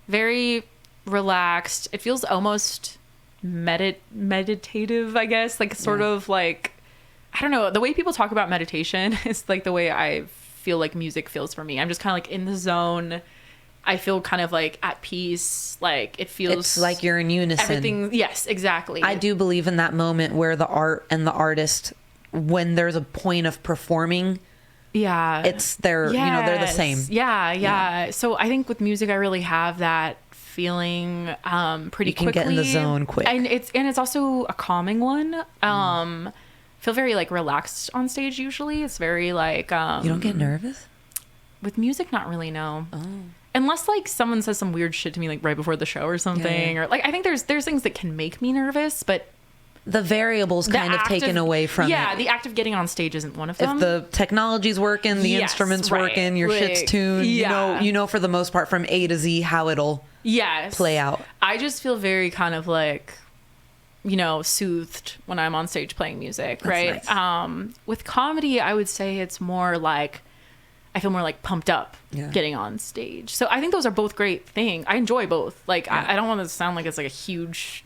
Speaker 1: very relaxed. It feels almost meditative, I guess. Like sort of like, I don't know, the way people talk about meditation is like the way I feel like music feels for me. I'm just kind of like in the zone. I feel kind of like at peace. Like it feels
Speaker 2: It's like you're in unison.
Speaker 1: everything. Yes, exactly.
Speaker 2: I do believe in that moment where the art and the artist, when there's a point of performing,
Speaker 1: Yeah.
Speaker 2: it's they're they're the
Speaker 1: Yes.
Speaker 2: same.
Speaker 1: Yeah. So I think with music, I really have that feeling pretty
Speaker 2: You can
Speaker 1: quickly.
Speaker 2: get in the zone quick.
Speaker 1: And it's also a calming one. Feel very like relaxed on stage usually. It's very like
Speaker 2: You don't get nervous?
Speaker 1: with music, not really, no.
Speaker 2: Oh.
Speaker 1: Unless like someone says some weird shit to me like right before the show or something.
Speaker 2: Yeah.
Speaker 1: Or like I think there's things that can make me nervous, but
Speaker 2: The variables
Speaker 1: the
Speaker 2: kind of
Speaker 1: act
Speaker 2: taken away from
Speaker 1: yeah,
Speaker 2: it.
Speaker 1: the act of getting on stage isn't one of them.
Speaker 2: If the technology's working, the
Speaker 1: Yes,
Speaker 2: instruments
Speaker 1: right.
Speaker 2: working, your shit's
Speaker 1: Like,
Speaker 2: tuned,
Speaker 1: yeah.
Speaker 2: you know for the most part from A to Z how it'll
Speaker 1: Yes.
Speaker 2: play out.
Speaker 1: I just feel very kind of like, soothed when I'm on stage playing music, right?
Speaker 2: nice.
Speaker 1: With comedy, I would say it's more like I feel more like pumped up
Speaker 2: Yeah.
Speaker 1: getting on stage. So I think those are both great things. I enjoy both. Like I don't want to sound like it's like a huge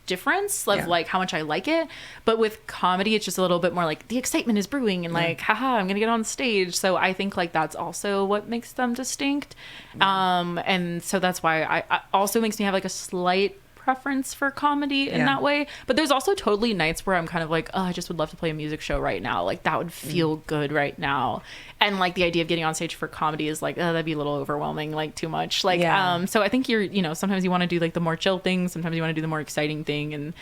Speaker 1: difference of
Speaker 2: Yeah.
Speaker 1: like how much I like it, but with comedy it's just a little bit more like the excitement is brewing and like haha, I'm gonna get on stage. So I think like that's also what makes them distinct. And so that's why I also makes me have like a slight preference for comedy in
Speaker 2: Yeah.
Speaker 1: that way. But there's also totally nights where I'm kind of like, oh, I just would love to play a music show right now. Like that would feel good right now. And like the idea of getting on stage for comedy is like, oh, that'd be a little overwhelming, like too much. Like,
Speaker 2: Yeah.
Speaker 1: so I think sometimes you want to do like the more chill thing. Sometimes you want to do the more exciting thing. And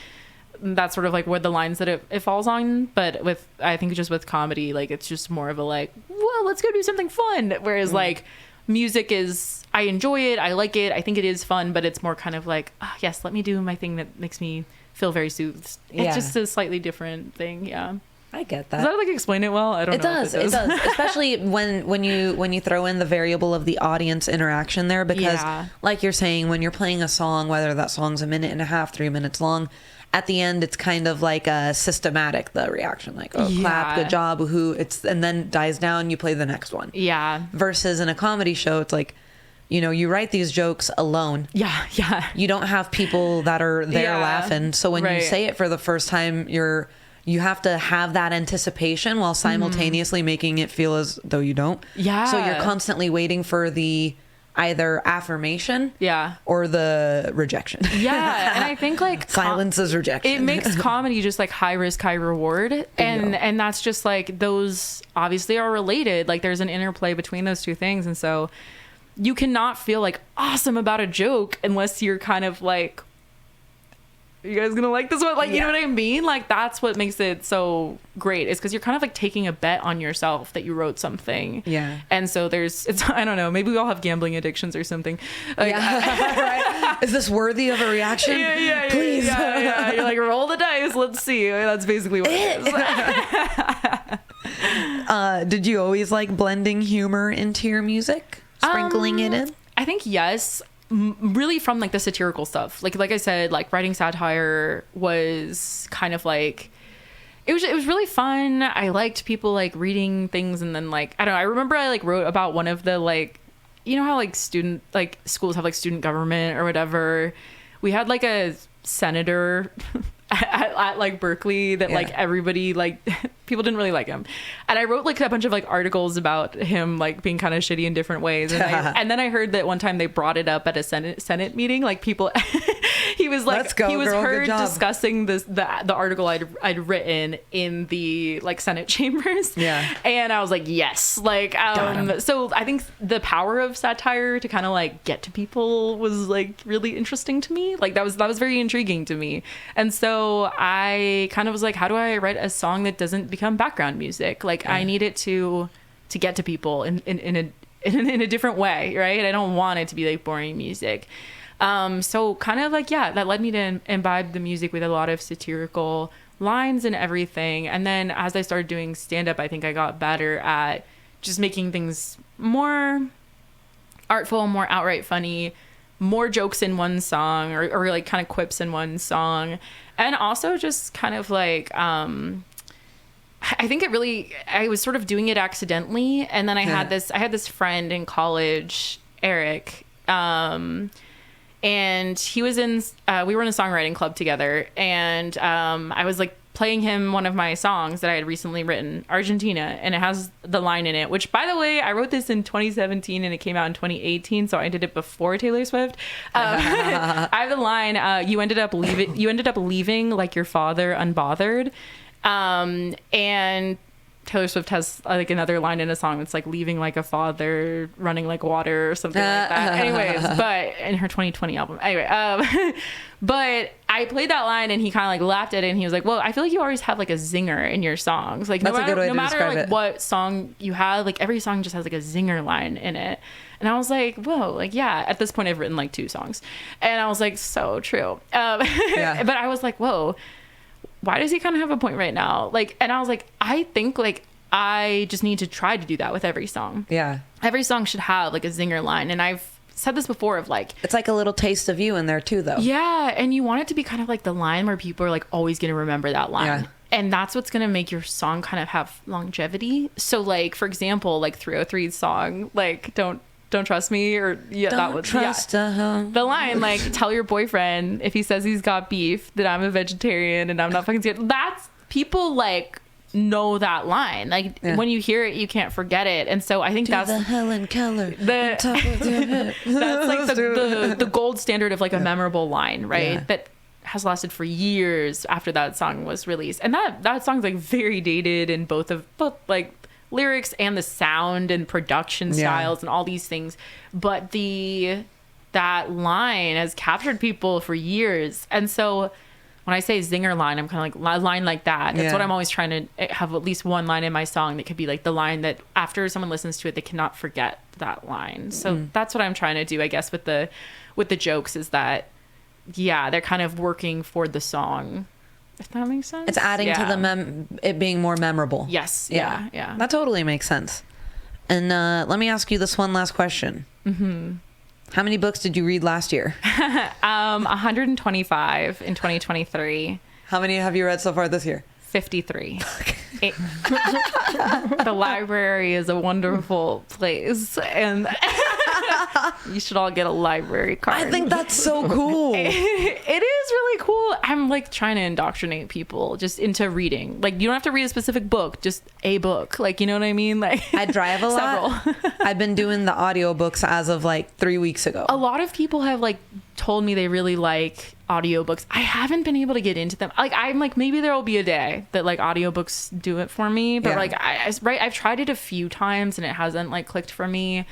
Speaker 1: that's sort of like where the lines that it falls on. But I think just with comedy, like it's just more of a like, well, let's go do something fun. Whereas like music is, I enjoy it. I like it. I think it is fun, but it's more kind of like, yes, let me do my thing that makes me feel very soothed.
Speaker 2: Yeah.
Speaker 1: It's just a slightly different thing. Yeah.
Speaker 2: I get
Speaker 1: Does that like explain it well? I don't
Speaker 2: It
Speaker 1: know.
Speaker 2: does. It does. Especially when you throw in the variable of the audience interaction there, because
Speaker 1: Yeah.
Speaker 2: like you're saying, when you're playing a song, whether that song's a minute and a half, 3 minutes long, at the end it's kind of like a systematic, the reaction, like, oh, clap,
Speaker 1: Yeah.
Speaker 2: good job, woohoo, and then dies down, you play the next one.
Speaker 1: Yeah.
Speaker 2: Versus in a comedy show, it's like, you write these jokes alone.
Speaker 1: Yeah. Yeah.
Speaker 2: You don't have people that are there
Speaker 1: Yeah.
Speaker 2: laughing. So when you
Speaker 1: Right.
Speaker 2: say it for the first time, you have to have that anticipation while simultaneously making it feel as though you don't.
Speaker 1: Yeah.
Speaker 2: So you're constantly waiting for the either affirmation
Speaker 1: Yeah.
Speaker 2: or the rejection.
Speaker 1: Yeah. And I think like
Speaker 2: Silence is rejection.
Speaker 1: it makes comedy just like high risk, high reward. And that's just like those obviously are related. Like there's an interplay between those two things. And so you cannot feel like awesome about a joke unless you're kind of like, you guys gonna like this one? Like, you know what I mean? Like that's what makes it so great, is because you're kind of like taking a bet on yourself that you wrote something.
Speaker 2: Yeah.
Speaker 1: And so I don't know, maybe we all have gambling addictions or something. Like,
Speaker 2: Right? Is this worthy of a reaction?
Speaker 1: yeah,
Speaker 2: Please.
Speaker 1: yeah. You're like, roll the dice, let's see. That's basically what it is.
Speaker 2: Did you always like blending humor into your music? Sprinkling it in?
Speaker 1: I think yes. Really from like the satirical stuff. Like I said, like writing satire was kind of like it was really fun. I liked people like reading things, and then like I don't know. I remember I like wrote about one of the like, you know how like schools have like student government or whatever. We had like a senator at like Berkeley that like everybody like people didn't really like him, and I wrote like a bunch of like articles about him like being kind of shitty in different ways, and then I heard that one time they brought it up at a Senate meeting, like people he was like,
Speaker 2: Let's go,
Speaker 1: he was
Speaker 2: girl. Good
Speaker 1: heard
Speaker 2: job.
Speaker 1: discussing the article I'd written in the like Senate chambers.
Speaker 2: Yeah.
Speaker 1: And I was like, yes, like, so I think the power of satire to kind of like get to people was like really interesting to me. Like that was very intriguing to me. And so I kind of was like, how do I write a song that doesn't become background music? Like I need it to get to people in a different way, right? I don't want it to be like boring music. So kind of like, yeah, that led me to imbibe the music with a lot of satirical lines and everything. And then as I started doing stand-up, I think I got better at just making things more artful, more outright funny, more jokes in one song or like kind of quips in one song. And also just kind of like, I think I was sort of doing it accidentally. And then I had this friend in college, Eric, and he was we were in a songwriting club together, and I was like playing him one of my songs that I had recently written, Argentina, and it has the line in it, which by the way, I wrote this in 2017 and it came out in 2018, so I did it before Taylor Swift. I have the line, you ended up leaving like your father unbothered. And Taylor Swift has like another line in a song that's like leaving like a father running like water or something like that. Anyways, but in her 2020 album. Anyway, but I played that line and he kind of like laughed at it and he was like, well, I feel like you always have like a zinger in your songs. Like
Speaker 2: That's a good way to describe
Speaker 1: like
Speaker 2: it.
Speaker 1: what song you have, like every song just has like a zinger line in it. And I was like, whoa, like, yeah, at this point I've written like 2 songs. And I was like, so true. But I was like, whoa, why does he kind of have a point right now? Like, and I was like, I think like I just need to try to do that with every song.
Speaker 2: Yeah.
Speaker 1: Every song should have like a zinger line. And I've said this before of like,
Speaker 2: It's like a little taste of you in there too, though.
Speaker 1: yeah. And you want it to be kind of like the line where people are like always going to remember that line.
Speaker 2: Yeah.
Speaker 1: And that's what's going to make your song kind of have longevity. So like, for example, like 303's song, like don't trust me, or
Speaker 2: Don't trust
Speaker 1: the line like, tell your boyfriend if he says he's got beef that I'm a vegetarian and I'm not fucking scared. That's, people like know that line. Like when you hear it, you can't forget it. And so I think that's
Speaker 2: the Helen Keller.
Speaker 1: that's like the gold standard of like a memorable line, right?
Speaker 2: Yeah.
Speaker 1: That has lasted for years after that song was released. And that song's like very dated in both like lyrics and the sound and production styles and all these things, but that line has captured people for years. And so when I say zinger line, I'm kind of like a line like that. That's what I'm always trying to have, at least one line in my song that could be like the line that after someone listens to it, they cannot forget that line. So that's what I'm trying to do, I guess, with the jokes, is that they're kind of working for the song, if that makes sense.
Speaker 2: It's adding to the it being more memorable.
Speaker 1: Yes. Yeah.
Speaker 2: That totally makes sense. And let me ask you this one last question. Mm-hmm. How many books did you read last year?
Speaker 1: 125 in 2023.
Speaker 2: How many have you read so far this year?
Speaker 1: 53. The library is a wonderful place, and you should all get a library card.
Speaker 2: I think that's so cool.
Speaker 1: It is really cool. I'm like trying to indoctrinate people just into reading. Like, you don't have to read a specific book, just a book. Like, you know what I mean? Like,
Speaker 2: I drive a lot. I've been doing the audiobooks as of like 3 weeks ago.
Speaker 1: A lot of people have like told me they really like audiobooks. I haven't been able to get into them. Like, I'm like, maybe there will be a day that like audiobooks do it for me, but like I've tried it a few times and it hasn't like clicked for me.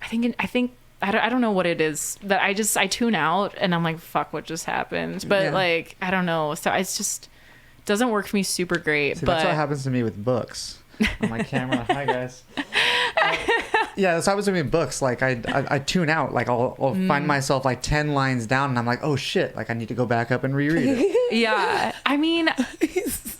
Speaker 1: I think I don't know what it is that I tune out and I'm like, fuck, what just happened? But like, I don't know. So it's just doesn't work for me super great.
Speaker 3: See,
Speaker 1: but
Speaker 3: that's what happens to me with books on my camera. Hi guys. Yeah, that's what happens to me in books. Like I tune out. Like I'll find myself like 10 lines down and I'm like, oh shit, like I need to go back up and reread it.
Speaker 1: Yeah. I mean,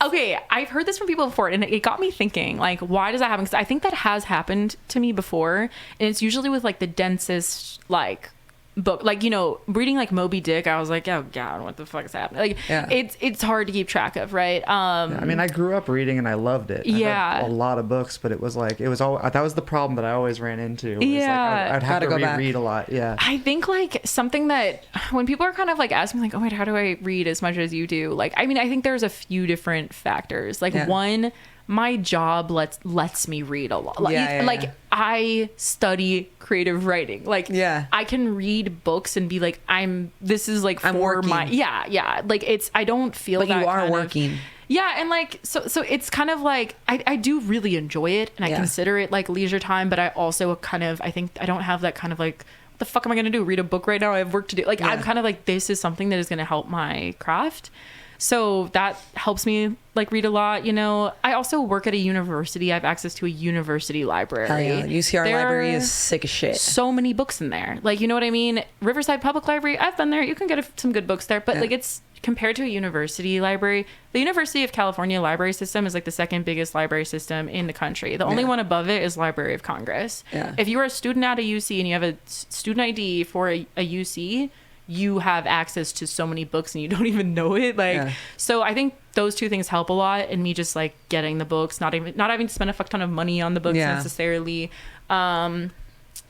Speaker 1: okay, I've heard this from people before and it got me thinking, like, why does that happen? Because I think that has happened to me before, and it's usually with like the densest like book, like, you know, reading like Moby Dick, I was like, oh god, what the fuck is happening? Like, it's hard to keep track of, right?
Speaker 3: I mean, I grew up reading and I loved it. I read a lot of books, but it was all that was the problem that I always ran into. Was like I'd have to reread a lot. Yeah, I
Speaker 1: think like something that when people are kind of like asking like, oh wait, how do I read as much as you do? Like, I mean, I think there's a few different factors. Like one, my job lets me read a lot. Like I study creative writing. Like I can read books and be like, this is like
Speaker 2: I'm
Speaker 1: for
Speaker 2: working.
Speaker 1: my like it's, I don't feel
Speaker 2: But
Speaker 1: that
Speaker 2: you are
Speaker 1: kind of-
Speaker 2: working.
Speaker 1: and like so it's kind of like I do really enjoy it, and I consider it like leisure time, but I also kind of, I think I don't have that kind of like, what the fuck am I gonna do, read a book right now? I have work to do. Like I'm kind of like, this is something that is gonna help my craft, so that helps me like read a lot. You know, I also work at a university. I have access to a university library.
Speaker 2: Hell yeah. UCR
Speaker 1: There
Speaker 2: library
Speaker 1: are
Speaker 2: is sick as shit.
Speaker 1: so many books in there, like, you know what I mean? Riverside Public Library, I've been there. You can get some good books there, but like, it's compared to a university library, the University of California library system is like the second biggest library system in the country. The only one above it is Library of Congress. If you are a student at a UC and you have a student ID for a UC, you have access to so many books and you don't even know it. Like, so I think those two things help a lot, and me just like getting the books, not having to spend a fuck ton of money on the books necessarily.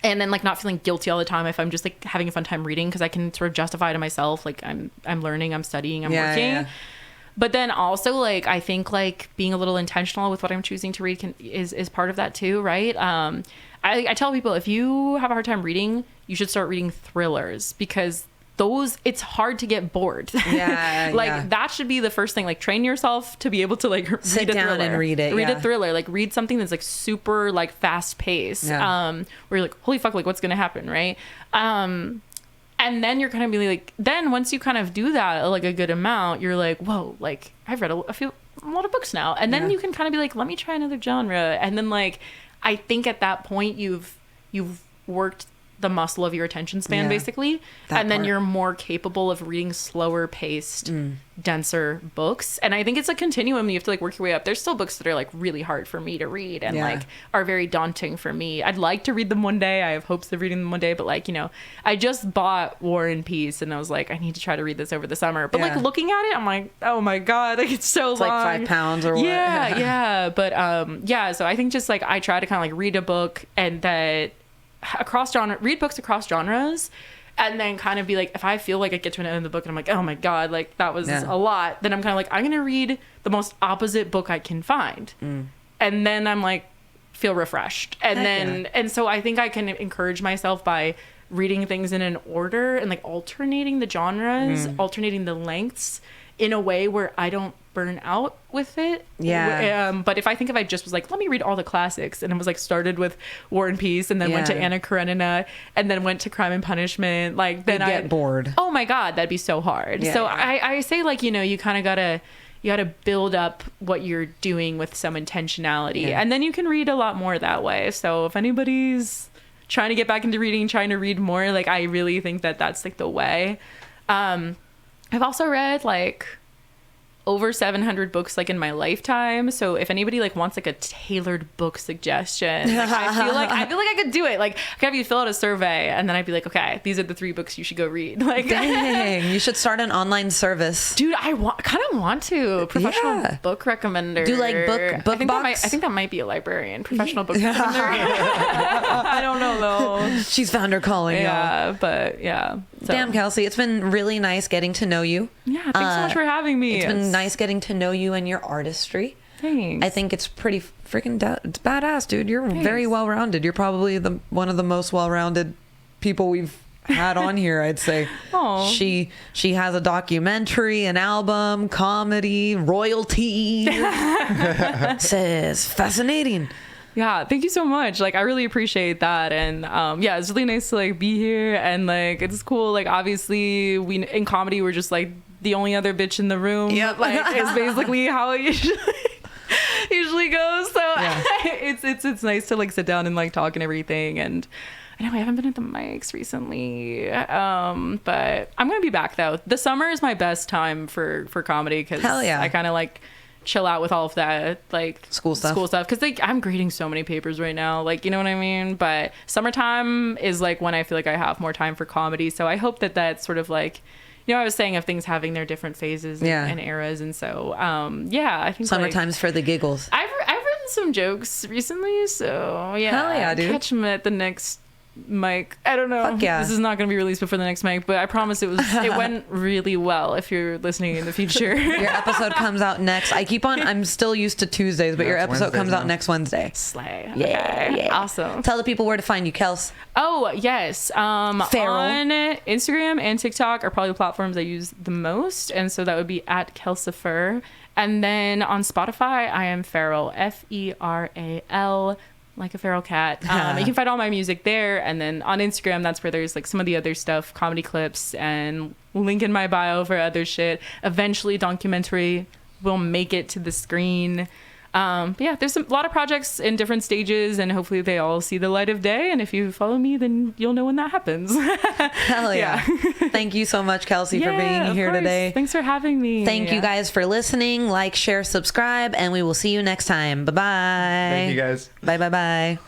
Speaker 1: And then like not feeling guilty all the time if I'm just like having a fun time reading, because I can sort of justify to myself like I'm learning, I'm studying, I'm working. But then also like I think like being a little intentional with what I'm choosing to read is part of that too, right? I tell people, if you have a hard time reading, you should start reading thrillers, because those, it's hard to get bored. That should be the first thing. Like, train yourself to be able to like
Speaker 2: sit down and read it.
Speaker 1: Read a thriller. Like, read something that's like super like fast paced. Where you're like, holy fuck, like what's gonna happen, right? And then you're kind of be like, then once you kind of do that like a good amount, you're like, whoa, like I've read a lot of books now. And then you can kind of be like, let me try another genre. And then like, I think at that point you've worked the muscle of your attention span, basically, and then you're more capable of reading slower paced, denser books. And I think it's a continuum. You have to like work your way up. There's still books that are like really hard for me to read and like are very daunting for me. I'd like to read them one day. I have hopes of reading them one day, but like, you know, I just bought War and Peace and I was like, I need to try to read this over the summer. But like looking at it, I'm like, oh my God, like it's so long.
Speaker 2: Like 5 pounds or what?
Speaker 1: But so I think just like I try to kind of like read a book and that read books across genres, and then kind of be like, if I feel like I get to an end of the book and I'm like, oh my God, like that was a lot, then I'm kind of like, I'm gonna read the most opposite book I can find, and then I'm like feel refreshed, and so I think I can encourage myself by reading things in an order and like alternating the genres, alternating the lengths in a way where I don't burn out with it. But if I just was like, let me read all the classics, and it was like started with War and Peace and then went to Anna Karenina and then went to Crime and Punishment, like then I
Speaker 2: get bored.
Speaker 1: Oh my God, that'd be so hard. I say like, you know, you kind of gotta build up what you're doing with some intentionality, and then you can read a lot more that way. So if anybody's trying to get back into reading, trying to read more, like I really think that that's like the way. I've also read like over 700 books like in my lifetime. So if anybody like wants like a tailored book suggestion, like, I feel like I could do it. Like I could have you fill out a survey and then I'd be like, okay, these are the 3 books you should go read. Like,
Speaker 2: dang, you should start an online service.
Speaker 1: Dude, I kind of want to. Professional book recommender.
Speaker 2: Do like book box?
Speaker 1: I think that might be a librarian. Professional book recommender. I don't know though.
Speaker 2: She's found her calling.
Speaker 1: Yeah, but yeah. So.
Speaker 2: Damn, Kelsey, it's been really nice getting to know you.
Speaker 1: Yeah, thanks so much for having me.
Speaker 2: It's been nice getting to know you and your artistry.
Speaker 1: Thanks.
Speaker 2: I think it's pretty freaking it's badass, dude. You're very well-rounded. You're probably one of the most well-rounded people we've had on here, I'd say.
Speaker 1: Oh.
Speaker 2: She has a documentary, an album, comedy, royalty. Says fascinating.
Speaker 1: Yeah, thank you so much. Like, I really appreciate that. And yeah, it's really nice to like be here, and like it's cool. Like, obviously we in comedy we're just like the only other bitch in the room.
Speaker 2: Yep.
Speaker 1: Like it's basically how it usually goes. So it's nice to like sit down and like talk and everything. And I know I haven't been at the mics recently, but I'm gonna be back though. The summer is my best time for comedy because I kind of like chill out with all of that like
Speaker 2: school stuff
Speaker 1: because like I'm grading so many papers right now, like, you know what I mean. But summertime is like when I feel like I have more time for comedy, so I hope that that's sort of like, you know, I was saying of things having their different phases and eras, and so I think
Speaker 2: summertime's for the giggles.
Speaker 1: I've written some jokes recently, so yeah,
Speaker 2: hell yeah, dude.
Speaker 1: Catch them at the next mic. I don't know.
Speaker 2: Fuck yeah.
Speaker 1: This is not going to be released before the next mic, but I promise it went really well if you're listening in the future.
Speaker 2: Your episode comes out next. I'm still used to Tuesdays, but
Speaker 3: Yeah,
Speaker 2: your
Speaker 3: it's
Speaker 2: episode comes
Speaker 3: Wednesdays
Speaker 2: out
Speaker 3: now.
Speaker 2: next Wednesday.
Speaker 1: Slay.
Speaker 2: Yeah,
Speaker 1: Okay.
Speaker 2: yeah.
Speaker 1: Awesome.
Speaker 2: Tell the people where to find you, Kels.
Speaker 1: Oh, yes.
Speaker 2: Feral.
Speaker 1: On Instagram and TikTok are probably the platforms I use the most. And so that would be at Kelsifer. And then on Spotify, I am Feral, Feral, like a feral cat. You can find all my music there. And then on Instagram, that's where there's like some of the other stuff, comedy clips, and link in my bio for other shit. Eventually, documentary will make it to the screen. But yeah, there's a lot of projects in different stages, and hopefully they all see the light of day. And if you follow me, then you'll know when that happens.
Speaker 2: Hell yeah. Thank you so much, Kelsey, for being
Speaker 1: of
Speaker 2: here
Speaker 1: course.
Speaker 2: today.
Speaker 1: Thanks for having me.
Speaker 2: Thank you guys for listening. Like, share, subscribe, and we will see you next time. Bye-bye.
Speaker 3: Thank you guys.
Speaker 2: Bye.